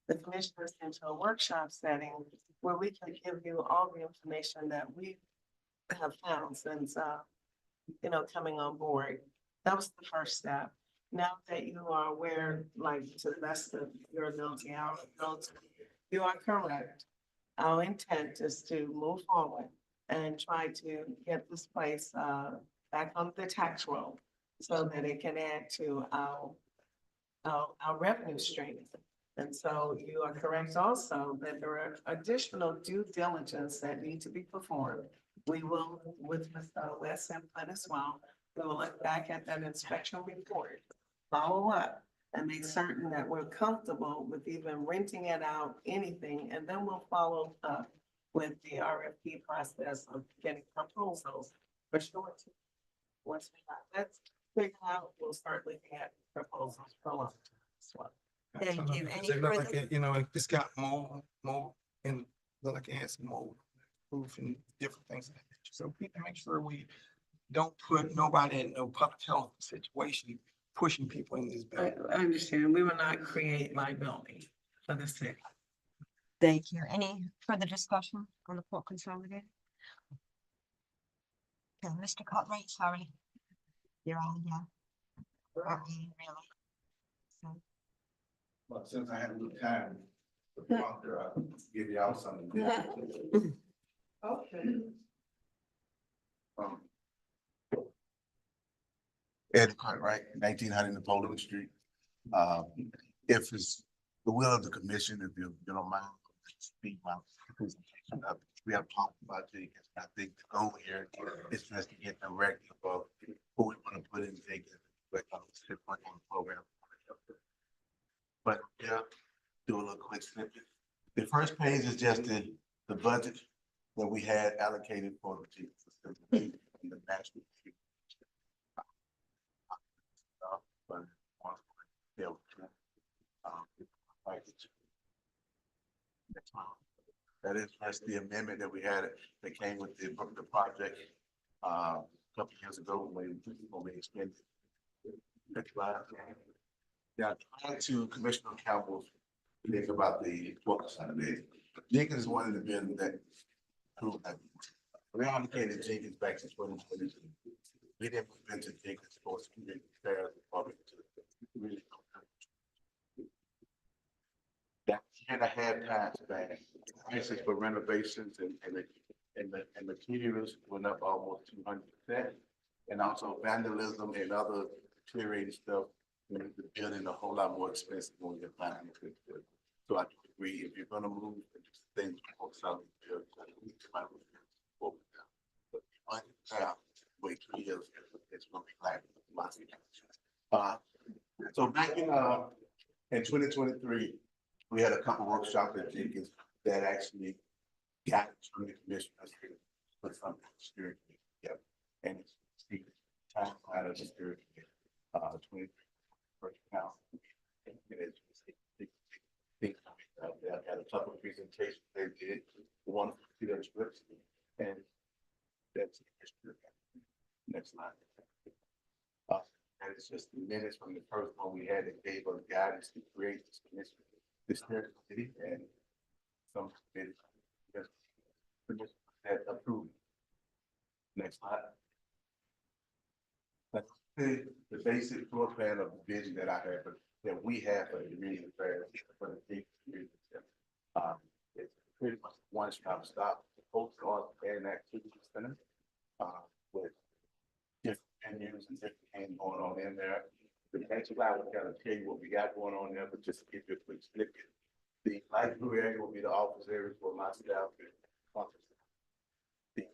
the commissioners into a workshop setting where we can give you all the information that we have found since, coming on board. That was the first step. Now that you are aware, like to the best of your ability, you are correct. Our intent is to move forward and try to get this place back on the tax roll so that it can add to our revenue stream. And so you are correct also that there are additional due diligence that need to be performed. We will, with Mr. West input as well, we will look back at that inspection report, follow up, and make certain that we're comfortable with even renting it out, anything, and then we'll follow up with the RFP process of getting proposals for sure. Once we got that figured out, we'll start looking at proposals for long term as well. Thank you. Any It look like further- it, it's got mold, and look like it has mold, proof and different things. So we can make sure we don't put nobody in no public health situation, pushing people in this. I understand. We will not create liability for the city. Thank you. Any further discussion on the Port Consolidated? Okay, Mr. Cartwright, sorry. You're on, yeah. Really? So, But since I had a little time, I'll give y'all something. Okay. Ed Cartwright, 1900 Napoleon Street. If it's the will of the commission, if you don't mind, speak my presentation up. We have talked about Jenkins. I think the goal here is just to get the record of who we want to put in Jenkins. Program. But yeah, do a little quick snippet. The first page is just the budget that we had allocated for the Jenkins system in the national. That is just the amendment that we had that came with the project a couple years ago when we expanded. Next slide. Now, to Commissioner Campbell's think about the focus on it. Jenkins is one of the buildings that we allocated Jenkins back to 2022. We didn't move into Jenkins for community affairs department to really. That 2.5 times back, prices for renovations and the materials went up almost 200%. And also vandalism and other deteriorating stuff made the building a whole lot more expensive when we get back into it. So I agree, if you're gonna move things outside the building, we might move but wait 3 years, it's gonna be like so back in 2023, we had a couple workshops at Jenkins that actually got from the commissioners put something security. Yep. And it's time out of the security. 23 first now. Had a couple of presentations they did, one for the scripts, and that's next slide. And it's just the minutes from the first one we had that gave us guidance to create this commission, this committee, and some committee that approved. Next slide. That's the basic floor plan of the vision that I have, that we have for the community affairs for the big community. It's pretty much one stop focus on an activity center with different venues and different things going on in there. The next slide will kind of tell you what we got going on there, but just to give you a quick snippet. The light blue area will be the office area for my staff. The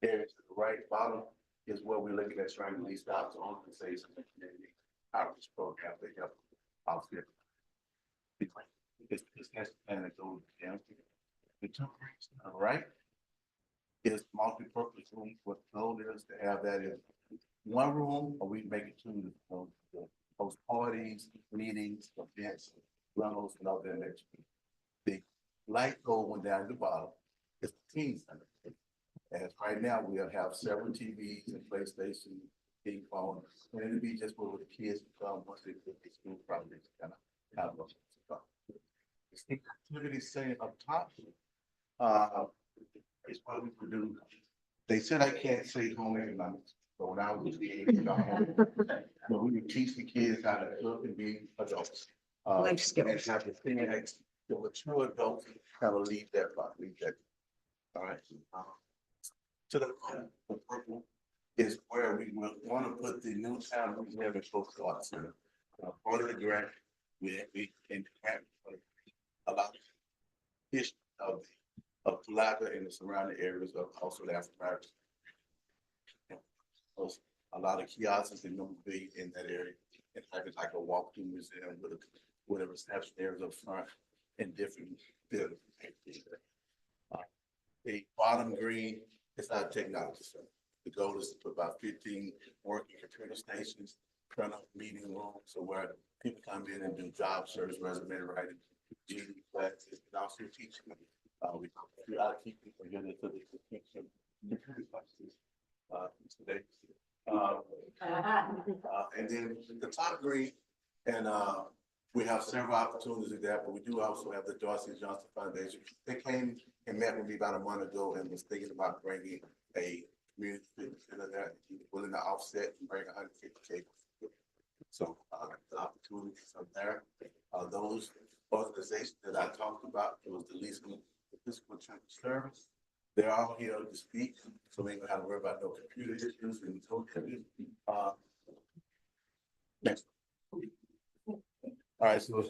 area to the right bottom is where we're looking at trying to lease out to organizations and community outreach programs that help offset. It's and it goes down. The two rings on the right is multi-purpose room. What the goal is to have that in one room, or we make it two to host parties, meetings, events, rentals, and all that next. The light pole went down to the bottom. It's the teen center. As right now, we'll have several TVs and PlayStation, ping pong, and it'll be just where the kids come once they get to school projects, kind of have those. The activity center up top it's what we produce. They said I can't say home economics, but when I was a kid, but we would teach the kids how to cook and be adults. Life skills. And have the thing that the mature adults kind of lead that, lead that. All right. To the purple is where we will want to put the new town we have in Coast Guard Center. Part of the grant, we can have a lot of history of Palaca and the surrounding areas of also the African American. A lot of kiosks and be in that area, and have it like a walk-through museum with whatever reception areas up front and different buildings. The bottom green is our technology center. The goal is to put about 15 working computer stations, print out meeting rooms, so where people come in and do job search, resume writing, GED classes, and also teaching. We are keeping together to the computer classes today. And then the top green, and we have several opportunities there, but we do also have the Dorsey Johnson Foundation. They came and met with me about a month ago and was thinking about bringing a community fitness center there, willing to offset and bring 150K. So the opportunities are there. Those organizations that I talked about, it was the least physical church service. They're all here to speak, so we ain't gonna have to worry about no computer issues and next. All right, so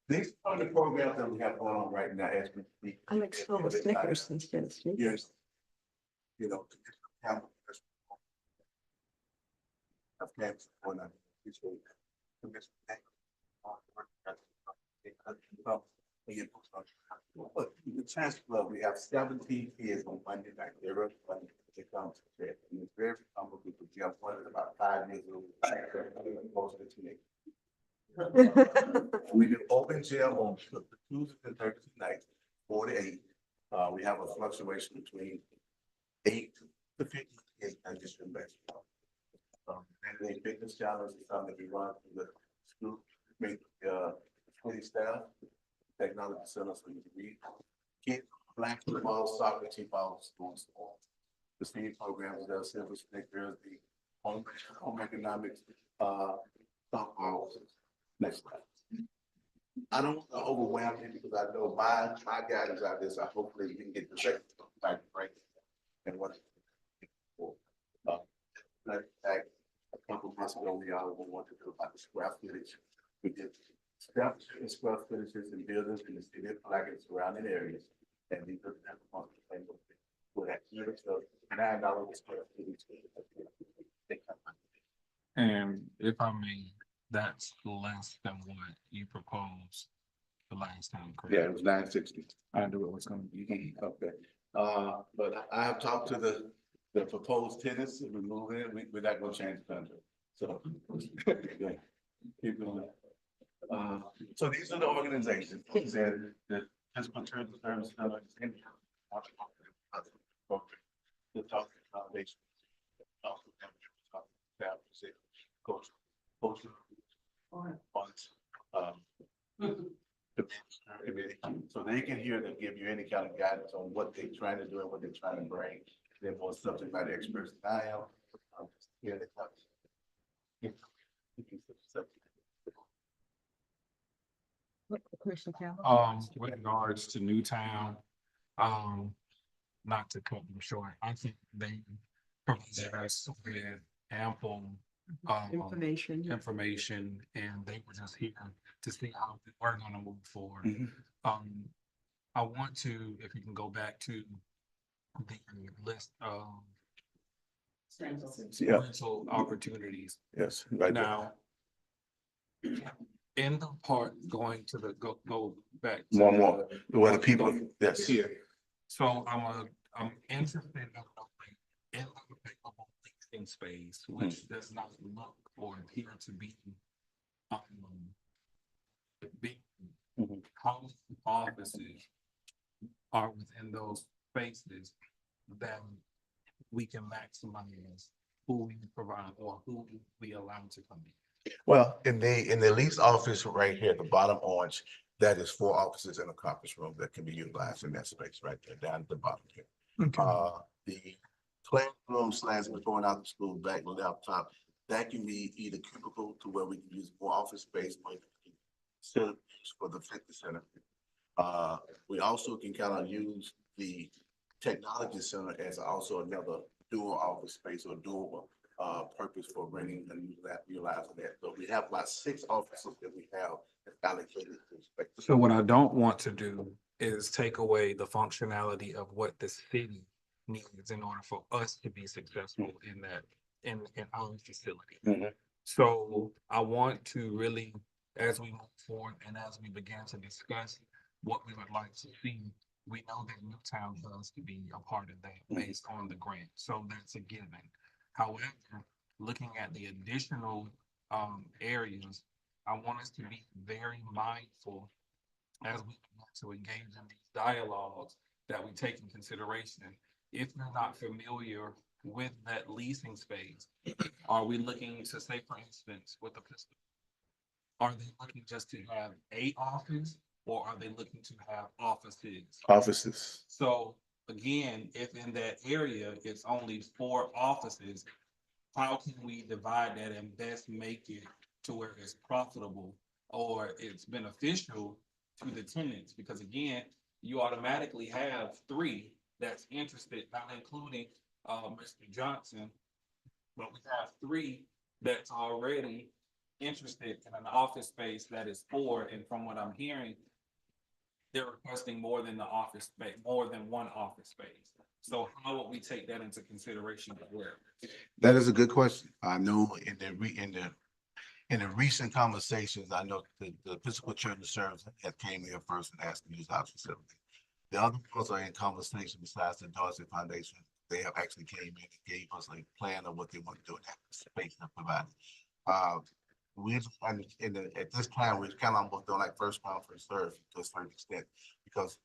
these are the programs that we have going on right now as we speak. I like silver Snickers instead of Snickers. Yes. You know. Okay, the Chance Club, we have 17 kids on Monday night. They're really funny. They come to church. And it's very humble group of Jeff, one is about 5 years old. Most of the teenagers. We do open gym on Tuesdays and Thursday nights, 4 to 8. We have a fluctuation between 8 to 50 kids and just basketball. And the fitness challenge is something that we run through the school, make 20 staff, technology center, so you can read. Kids, black football, soccer, T-ball, sports. The STEAM programs, the Silver Snickers, the home economics, softball. Next slide. I don't want to overwhelm you because I know my guidance out there, so hopefully you can get the check back right. And what a couple months ago, we all wanted to do about the square footage. We did steps and square footages and buildings in the city of Palaca and surrounding areas. And these are the with that $9 square footage. And if I may, that's less than what you proposed the last time, correct? Yeah, it was 960. I knew it was gonna be. Okay. But I have talked to the proposed tenants, if we move in, we're not gonna change the contract. So keep going. So these are the organizations that physical tourism service center is in. The Talk Foundation. So they can hear them give you any kind of guidance on what they're trying to do and what they're trying to bring. They're more subject matter experts than I am. Here they come. With regards to Newtown, not to cut them short, I think they provided us with ample information, and they were just here to see how we're gonna move forward. I want to, if you can go back to the list of rental opportunities. Yes, right now. In the part going to the go back. More, where the people, yes. Here. So I'm interested in the available leasing space, which does not look or appear to be big. House offices are within those spaces that we can maximize who we provide or who we allow to come in. Well, in the lease office right here, the bottom orange, that is 4 offices in a conference room that can be utilized in that space right there, down at the bottom here. Okay. The classroom / before and after school back on the laptop, that can be either cubicle to where we can use more office space, or facilities for the fitness center. We also can kind of use the technology center as also another dual office space or dual purpose for bringing and utilizing that. So we have about 6 offices that we have allocated to space. So what I don't want to do is take away the functionality of what the city needs in order for us to be successful in that, in our facility. So I want to really, as we move forward and as we begin to discuss what we would like to see, we know that Newtown has to be a part of that based on the grant. So that's a given. However, looking at the additional areas, I want us to be very mindful as we want to engage in these dialogues that we take in consideration. If you're not familiar with that leasing space, are we looking to say, for instance, with the pistol, are they looking just to have a office, or are they looking to have offices? Offices. So again, if in that area it's only 4 offices, how can we divide that and best make it to where it's profitable or it's beneficial to the tenants? Because again, you automatically have 3 that's interested, not including Mr. Johnson, but we have 3 that's already interested in an office space that is 4, and from what I'm hearing, they're requesting more than the office space, more than 1 office space. So how would we take that into consideration as well? That is a good question. I know in the recent conversations, I know the Episcopal Children's Service had came here first and asked to use our facility. The other ones are in conversation besides the Dorsey Foundation. They have actually came in and gave us a plan of what they want to do in that space and provide. At this time, we're kind of almost doing like first come, first serve to a certain extent, because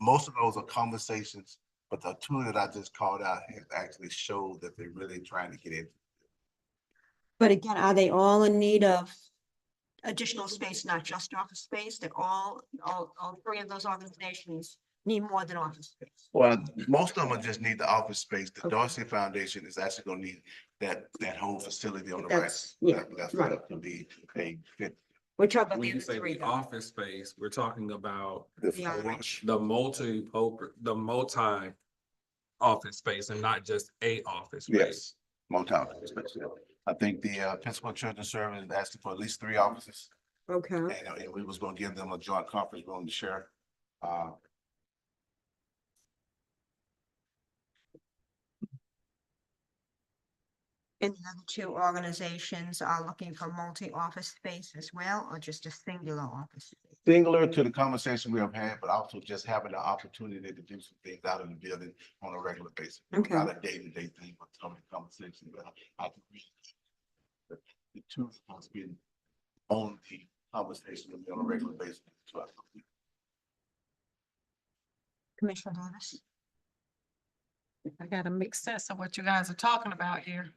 most of those are conversations, but the 2 that I just called out have actually showed that they're really trying to get in. But again, are they all in need of additional space, not just office space? That all 3 of those organizations need more than office space? Well, most of them just need the office space. The Dorsey Foundation is actually gonna need that whole facility on the right. That's right. to be a fit. Which are the When you other say 3 the though? office space, we're talking about The orange. the multi office space and not just a office space. Yes, multi-office space. I think the Episcopal Children's Service is asking for at least 3 offices. Okay. And we was gonna give them a joint conference room to share. And the other 2 organizations are looking for multi-office space as well, or just a singular office space? Singular to the conversation we have had, but also just having the opportunity to do some things out in the building on a regular basis. Okay. Not a day-to-day thing, but some conversation, but I can read the 2 has been on the conversation with me on a regular basis. Commissioner Davis? I gotta make sense of what you guys are talking about here.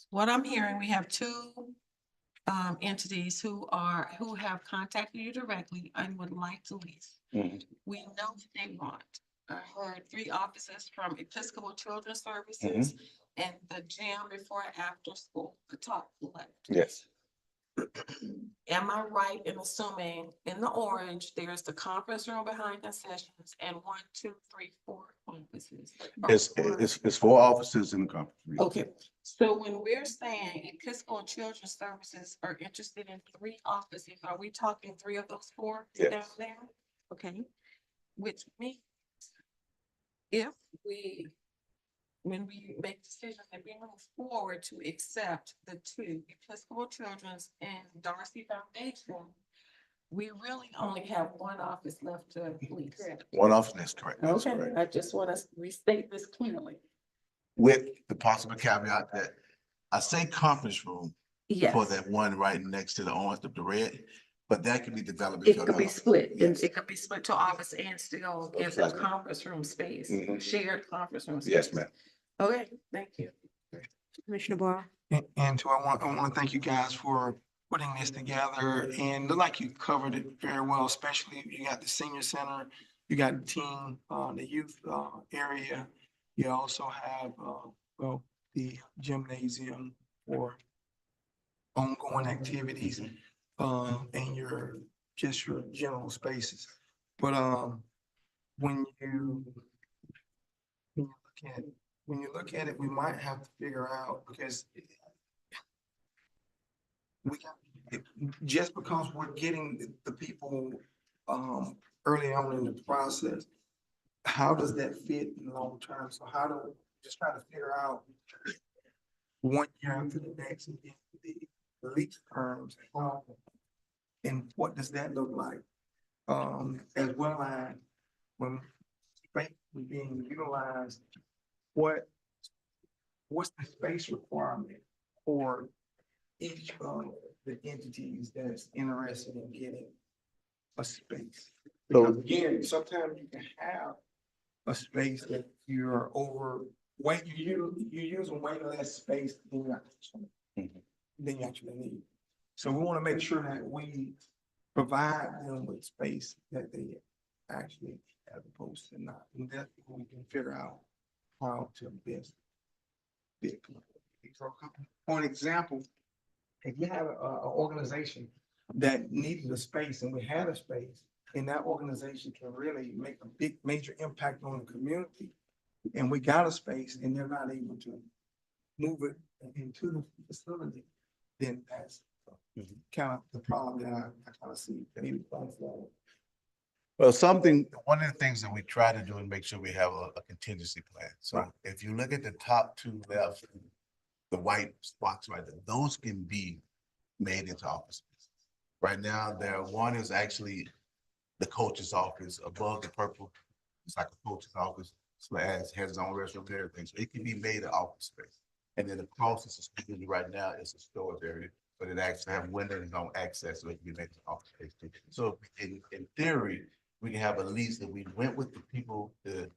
What I'm hearing, we have 2 entities who have contacted you directly and would like to lease. We know what they want. I heard 3 offices from Episcopal Children's Services and the gym before and after school, the top left. Yes. Am I right in assuming in the orange, there's the conference room behind concessions and 1, 2, 3, 4 offices? It's 4 offices in the conference room. Okay, so when we're saying Episcopal Children's Services are interested in 3 offices, are we talking 3 of those 4 Yes. down there? Okay, which means when we make decisions and we move forward to accept the 2, Episcopal Children's and Dorsey Foundation, we really only have 1 office left to lease. 1 office is correct. That's Okay, correct. I just want to restate this clearly. With the possible caveat that I say conference room Yes. for that one right next to the orange, the red, but that can be developed. It into could be another. split, Yes. it could be split to office and still give them Exactly. conference room space, shared conference room space. Yes, ma'am. Okay, thank you. Commissioner Barr? And so I want to thank you guys for putting this together, and look like you covered it very well, especially you got the senior center You got the teen, the youth, area. You also have, well, the gymnasium for ongoing activities, and just your general spaces. But, when you look at it, we might have to figure out, because just because we're getting the people, early on in the process, how does that fit in long term? So how do we just try to figure out one year after the next, and then the lease terms, and what does that look like? As well as when space is being utilized, what's the space requirement for each of the entities that's interested in getting a space? Because again, sometimes you can have a space that you're you're using way less space than you actually need. So we want to make sure that we provide them with space that they actually, as opposed to not. And that's when we can figure out how to best fit. For an example, if you have a organization that needed a space and we had a space, and that organization can really make a big major impact on the community, and we got a space and they're not able to move it into the facility, then that's kind of the problem that I kind of see. Maybe going forward. Well, one of the things that we try to do is make sure we have a contingency plan. So if you look at the top two left, the white spots right there, those can be made into offices. Right now, one is actually the coach's office above the purple. It's like a coach's office, has his own restroom and everything. So it can be made an office space. And then across the facility right now is a storage area, but it actually have windows on access, so it can be made an office space too. So in theory, we can have a lease that we went with the people, the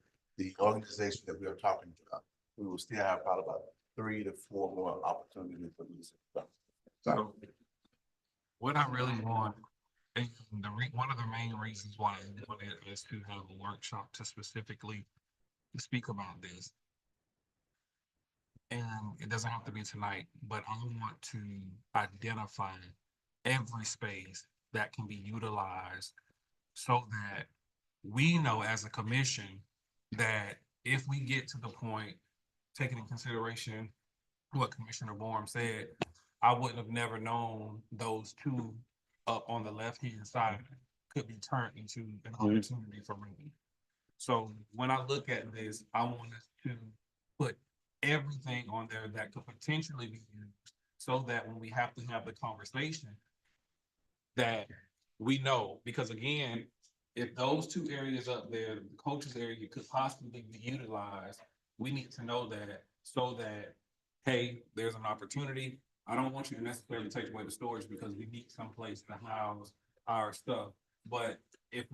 organization that we are talking about. We will still have probably about 3 to 4 more opportunities for leasing. So what I really want, and one of the main reasons why I wanted is to have a workshop to specifically speak about this. And it doesn't have to be tonight, but I want to identify every space that can be utilized so that we know as a commission that if we get to the point, taking in consideration what Commissioner Borum said, I wouldn't have never known those two up on the left-hand side could be turned into an opportunity for renting. So when I look at this, I want us to put everything on there that could potentially be used so that when we have to have the conversation that we know, because again, if those two areas up there, the coaches area could possibly be utilized, we need to know that so that, hey, there's an opportunity. I don't want you to necessarily take away the storage because we need some place to house our stuff. But if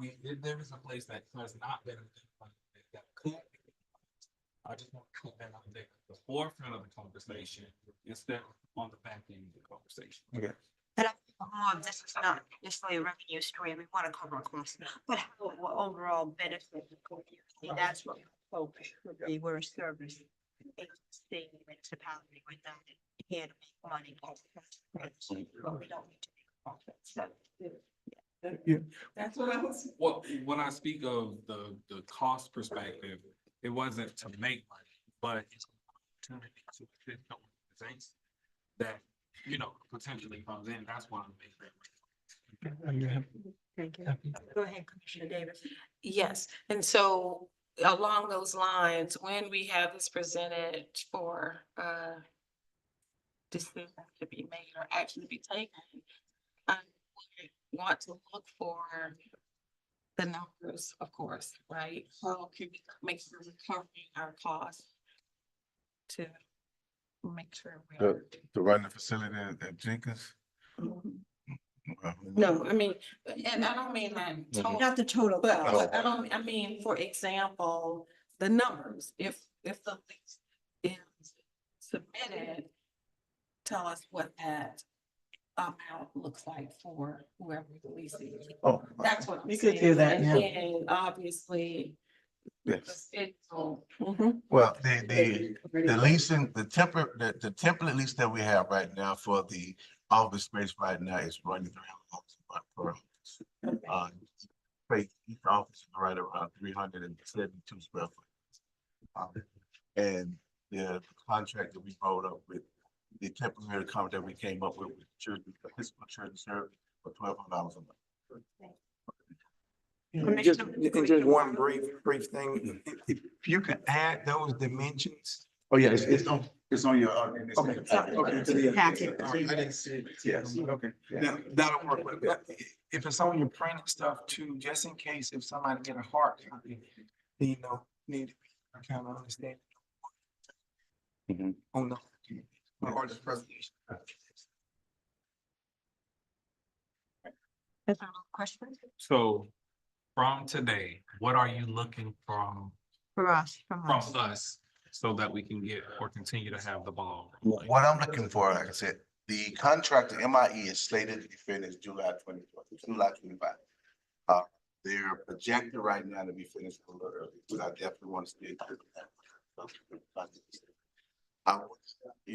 there is a place that has not been that could be, I just want to put that out there at the forefront of the conversation instead of on the back end of the conversation. Okay. And I think more of this is not necessarily a revenue stream, we want to cover costs, but how it will overall benefit the community, that's what the focus would be, we're a service agency, municipality, with them here to make money. But we don't need to make profits, so. That's what I was. Well, when I speak of the cost perspective, it wasn't to make money, but it's an opportunity to fit things that, potentially comes in. That's why I'm making. Thank you. Go ahead, Commissioner Davis. Yes, and so along those lines, when we have this presented for decision to be made or action to be taken, I want to look for the numbers, of course, right? How can we make sure we're covering our costs to make sure we are. To run the facility at Jenkins? No, I mean, and I don't mean that total. Not the total. But I mean, for example, the numbers, if the lease is submitted, tell us what that amount looks like for whoever the lease is. Oh, That's what I'm You could saying. do that, And yeah. then obviously. yes. Mhm. Well, the leasing, the template lease that we have right now for the office space right now is running $300 per office. Each office is right around 372 square foot. And the contract that we wrote up with, the temporary contract that we came up with church, the Episcopal Church Service for $1,200 a month. And just one brief thing, if you could add those dimensions. Oh, yeah, it's on your. Okay. Packet. I didn't see it. Yes, okay. That'll work. But if it's on your printed stuff too, just in case if somebody get a hard copy, you know, need to kind of understand. On the, or this presentation. Questions So from today, what are you looking from for us, from us so that we can get or continue to have the ball? What I'm looking for, like I said, the contract, the MIE is slated to be finished July 25. They're projected right now to be finished a little early, but I definitely want to stay.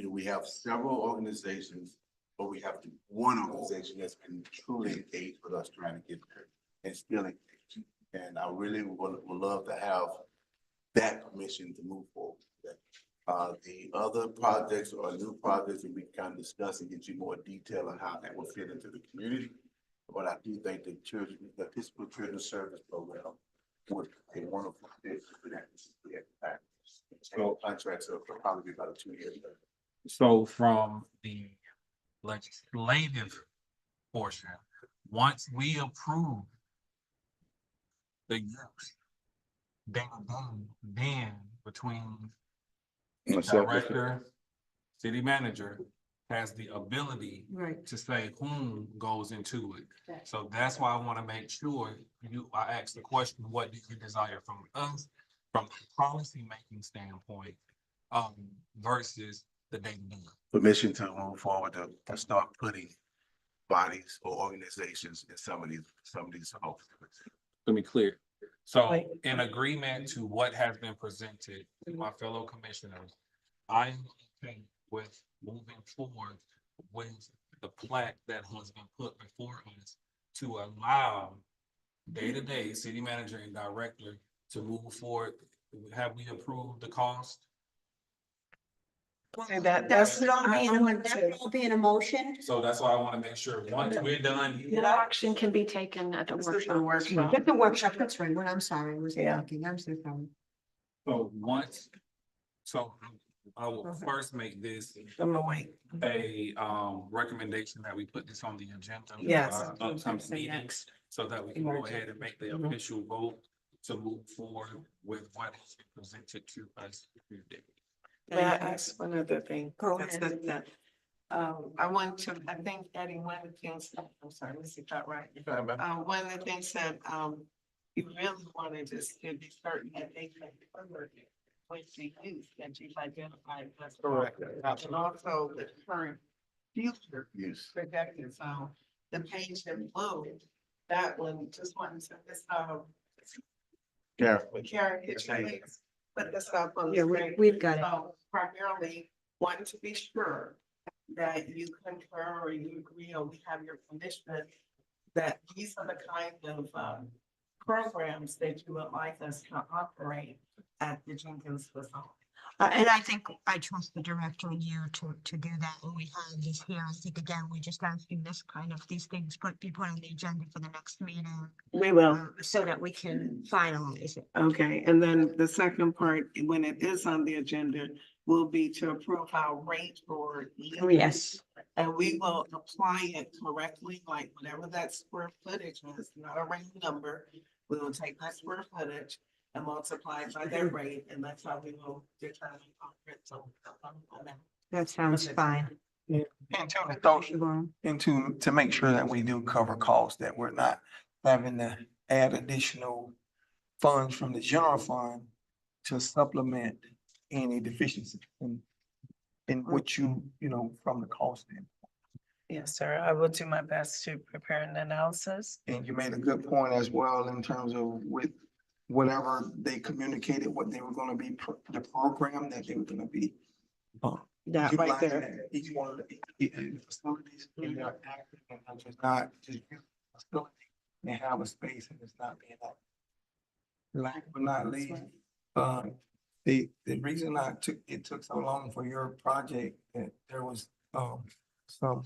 We have several organizations, but we have one organization that's been truly engaged with us trying to get there and still engaged. And I really would love to have that permission to move forward. The other projects or new projects that we can discuss and get you more detail on how that will fit into the community. But I do think the Episcopal Children's Service Program would be a wonderful fit for that. So contracts are probably about 2 years. So from the legislative portion, once we approve the use, then between the director, city manager has the ability to say whom goes into it. So that's why I want to make sure I asked the question, what do you desire from us, from a policy making standpoint, versus the day-to-day? Permission to move forward to start putting bodies or organizations in some of these offices. Let me clear. So in agreement to what has been presented to my fellow commissioners, I am okay with moving forward with the plaque that has been put before us to allow day-to-day city manager and director to move forward. Have we approved the cost? That's not being a motion. So that's why I want to make sure, once we're done. No action can be taken at the workshop. At the workshop, that's right, I'm sorry, I was thinking, I'm so sorry. So I will first make this I'm gonna wait. a recommendation that we put this on the agenda. Yes. Upcoming meetings, so that we can go ahead and make the official vote to move forward with what has been presented to us today. May I ask one other thing? Go That's ahead. that, I want to, I think Eddie, one of the things, I'm sorry, let's see if I'm right. One of the things that, you really wanted is to be certain that they can cover with the youth that you've identified. That's Correct. And also the current future Yes. projected, so the page that below, that one, just wanted to, this, Karen, get your links, put this up on the Yeah, screen. we've got it. So primarily, wanting to be sure that you concur or you agree, or we have your permission, that these are the kind of, programs that you would like us to operate at the Jenkins facility. And I think I trust the director and you to do that when we have this here. I think again, we just asking this kind of, these things be put on the agenda for the next meeting. We will. So that we can finalize it. Okay, and then the second part, when it is on the agenda, will be to approve our rate for. Yes. And we will apply it correctly, like whatever that square footage is, not a random number. We will take that square footage and multiply it by that rate, and that's how we will determine our rental. That sounds fine. And to the thought, and to make sure that we do cover costs, that we're not having to add additional funds from the general fund to supplement any deficiency in what you know, from the cost standpoint. Yes, sir. I will do my best to prepare an analysis. And you made a good point as well in terms of with whatever they communicated, what they were gonna be, the program that they were gonna be. That right utilizing there. at each one of the facilities, and they're active and not just use the facility. They have a space and it's not being up. Last but not least, the reason it took so long for your project, that there was, some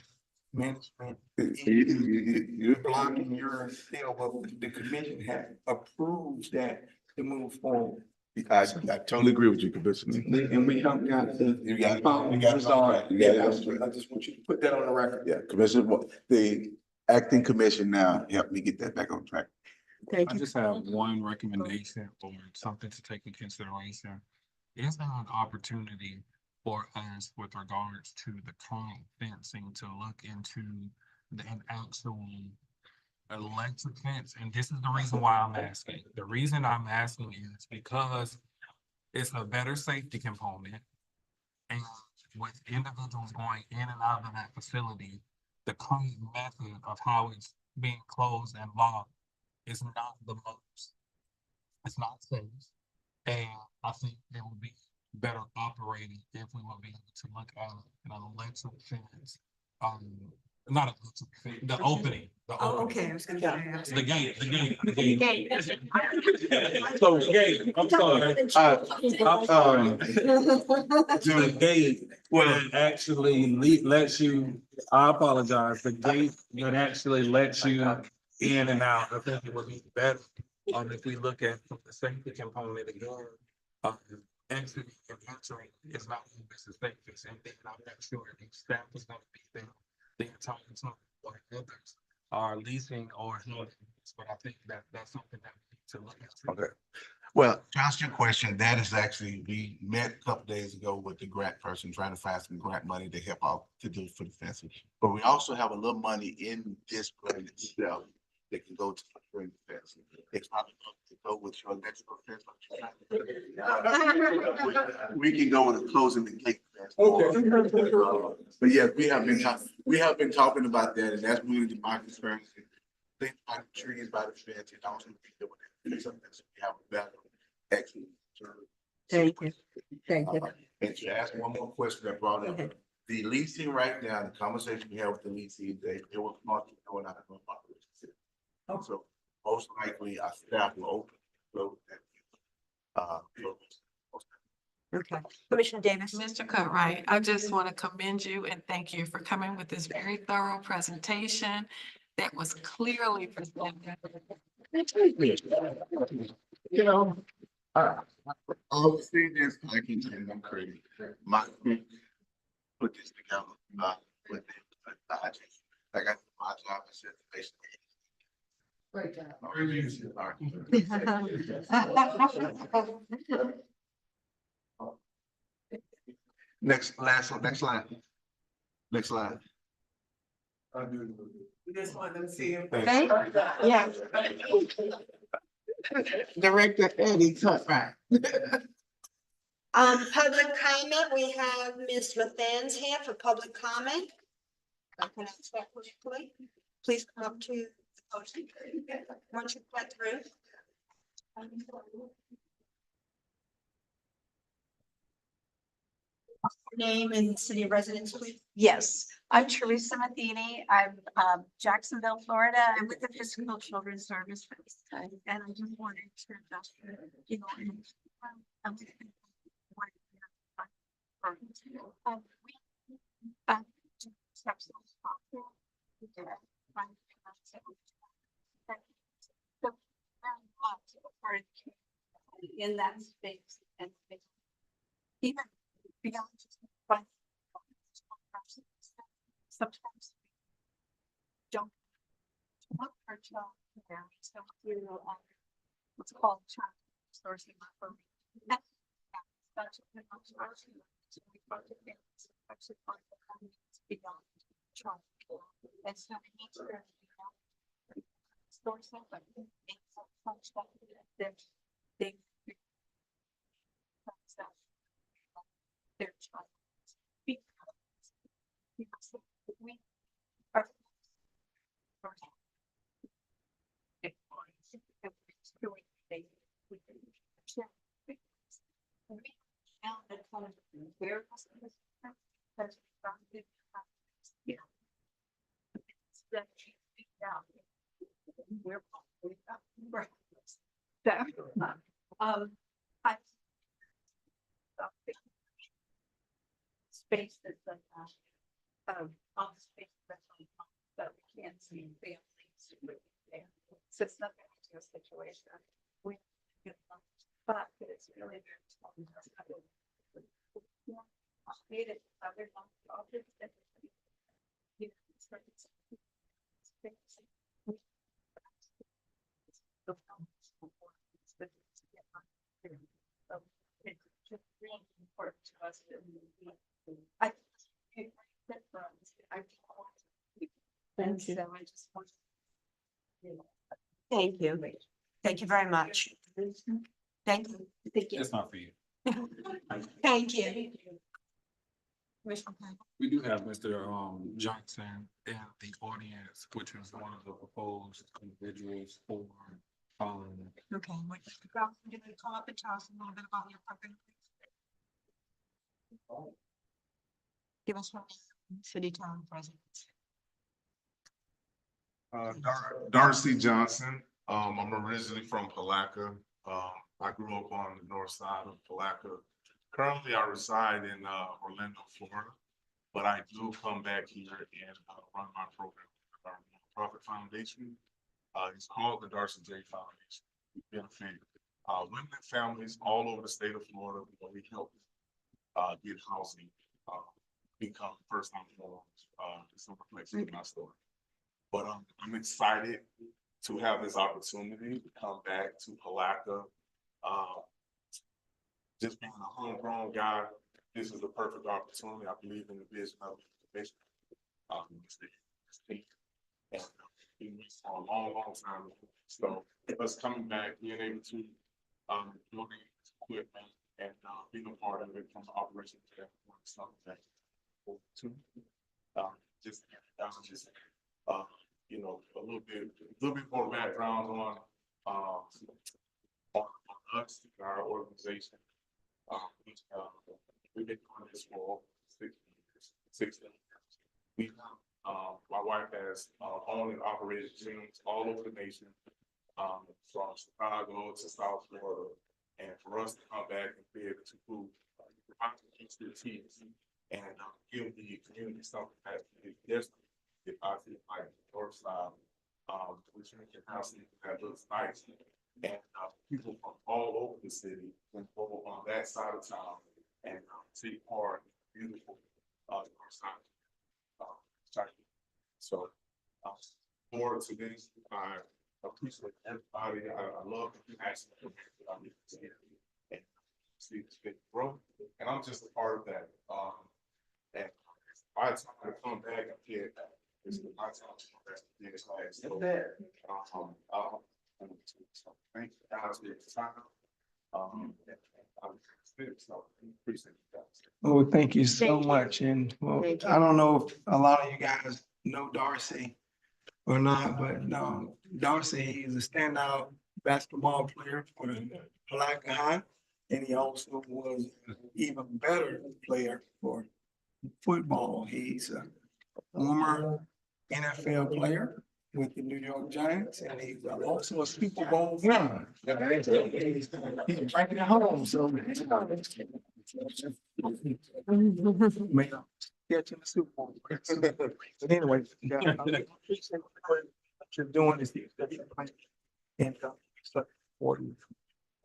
management. You're blocking your deal, but the commission had approved that to move forward. I totally agree with you, Commissioner. And we helped out the. You got it on track. You got it on track. I just want you to put that on the record. Yeah, Commissioner, the acting commission now helped me get that back on track. Thank I you. just have one recommendation or something to take in consideration. Is there an opportunity for us with regards to the current fencing to look into an actual electric fence? And this is the reason why I'm asking. The reason I'm asking is because it's a better safety component. And with individuals going in and out of that facility, the current method of how it's being closed and locked is not the most. It's not safe. And I think it would be better operating if we would be able to look at an electric fence. Not electric fence, the opening. Oh, okay, I was gonna say. The gate. So gate, I'm sorry. The gate will actually lets you, I apologize, the gate that actually lets you in and out. I think it would be better, if we look at the safety component again. Exiting and entering is not the safest, and then I'm not sure if staff is gonna be there the entire time or others are leasing or not. But I think that's something that we need to look at. Okay. Well, to answer your question, that is actually, we met a couple days ago with the grant person trying to find some grant money to help out to do for the fencing. But we also have a little money in this grant itself that can go to bring the fencing. It's not enough to go with your electrical fence. We can go with closing the gate fence. But yeah, we have been talking about that, and that's really my concern. Think about the trees by the fence, and also be doing it. So we have a better exit. Thank you. Thank you. And to ask one more question that brought up, the leasing right now, the conversation we have with the leasing, it will cost going out of our operations. So most likely our staff will open. Okay, Commissioner Davis. Mr. Cutright, I just want to commend you and thank you for coming with this very thorough presentation that was clearly presented. You know, I was seeing this package and I'm crazy. My put this together, with I got my job as a Great job. Next slide. We just want them to see you. Thank Yeah. Director Eddie Cutright. Public comment, we have Ms. Mathans here for public comment. I can ask that quickly. Please come up to the podium. Once you get through. Name and city of residence, please. Yes, I'm Teresa Matheny. I'm Jacksonville, Florida. I'm with the Physical Children's Services. And I just wanted to just, you know, in that space and even beyond just sometimes don't want our child now, so you know, what's called child sourcing for that's such a so we try to get actually part of the community beyond child and so we need to sourcing but it's such that they their child because we I. Space that's like, office space that's that we can't see families. So it's not going to a situation. We, but it's really. Needed other office. It's just really important to us that I. Thank you. Thank you. Thank you very much. Thank you. Thank you. It's not for you. Thank you. We do have Mr. Johnson in the audience, which is one of the proposed individuals for, Okay, what, you're gonna come up and tell us a little bit about your program, please? Give us one city town presidents. Darcy Johnson. I'm originally from Palaca. I grew up on the north side of Palaca. Currently, I reside in Orlando, Florida, but I do come back here and run my program with our nonprofit foundation. It's called the Darcy J Foundation. We benefit women and families all over the state of Florida. We help get housing, become first-time homeowners. It's a reflection of my story. But I'm excited to have this opportunity to come back to Palaca. Just being a homegrown guy, this is the perfect opportunity. I believe in the vision of the mission. And been for a long, long time. So us coming back, being able to donate equipment and being a part of it from the operation standpoint, something that just you know, a little bit more background on us, our organization. We've been doing this for 6 years. We, my wife has owned and operated gyms all over the nation, from Chicago to South Florida, and for us to come back and be able to move expertise and give the community something that is if I feel like north side, which can have something that looks nice, and people from all over the city can go on that side of town and take part in beautiful north side. So, forward to this, I appreciate everybody. I love the passion and see this big growth, and I'm just a part of that. And by the time I come back up here, it's my time to come back to this class. So, thank you guys for your time. So, appreciate you guys. Oh, thank you so much. And well, I don't know if a lot of you guys know Darcy or not, but Darcy is a standout basketball player for the Palaca High. And he also was an even better player for football. He's a former NFL player with the New York Giants, and he's also a Super Bowl winner. He's right at home, so. May I catch in the Super Bowl. But anyway, I appreciate what you're doing is and for you.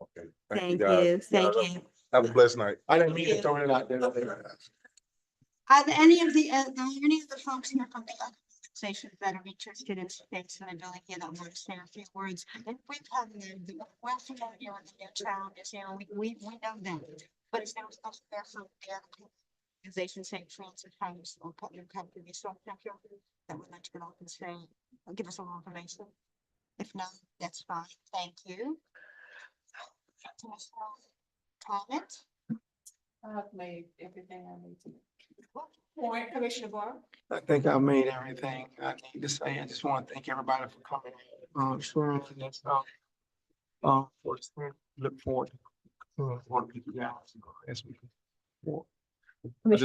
Okay. Thank guys. you, thank you. Have a blessed night. I didn't mean to throw it out there. Are there any of the folks here from the organizations that are interested in space and ability here that want to say a few words? And we've had we're familiar with the new town, we know them, but is there some organization St. Francis House or Putnam Company, so that would like to get off and say, give us a little information? If not, that's fine. Thank you. Comment? I've made everything I need to. Point, Commissioner Barr. I think I made everything I need to say. I just want to thank everybody for coming. Sharon, For the spring, look forward to working with you guys as we go. I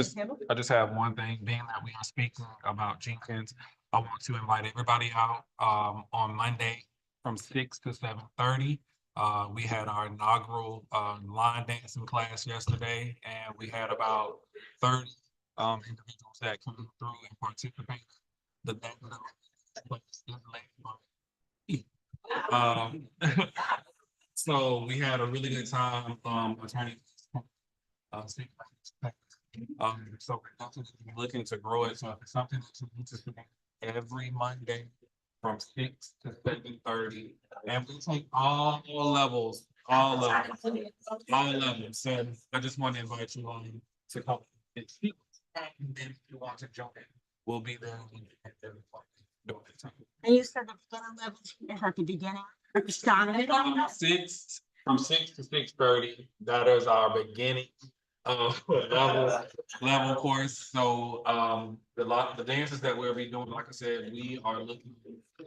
just have one thing, being that we are speaking about Jenkins, I want to invite everybody out, on Monday from 6 to 7:30. We had our inaugural, line dancing class yesterday, and we had about 30, individuals that came through and participated. The dance was led by me. So we had a really good time, attorney. So we're definitely looking to grow it, so if it's something that you need to do every Monday from 6 to 7:30. And we take all levels, so I just want to invite you on to come and speak. And then if you want to jump in, we'll be there. During the time. And you said the beginner level is at the beginning, or the start of it? From 6 to 6:30, that is our beginning level course. So the dances that we'll be doing, like I said, we are looking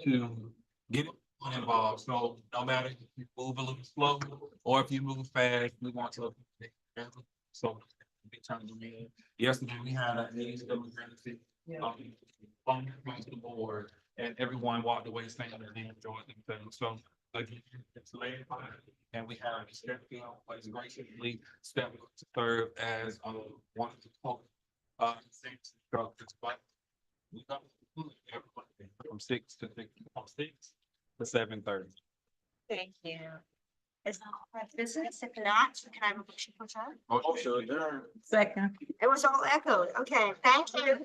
to get everyone involved. So no matter if you move a little slow or if you move fast, we want to. So be trying to be. Yesterday we had a age demographic across the board, and everyone walked away saying that they enjoyed themselves. So again, it's led by, and we have a Sheffield was graciously stepped up to serve as one of the instructors, but we got everybody from 6 to 7:30. Thank you. Is that business? If not, can I have a motion for adjourn? Oh, sure, adjourn. Second. It was all echoed. Okay, thank you.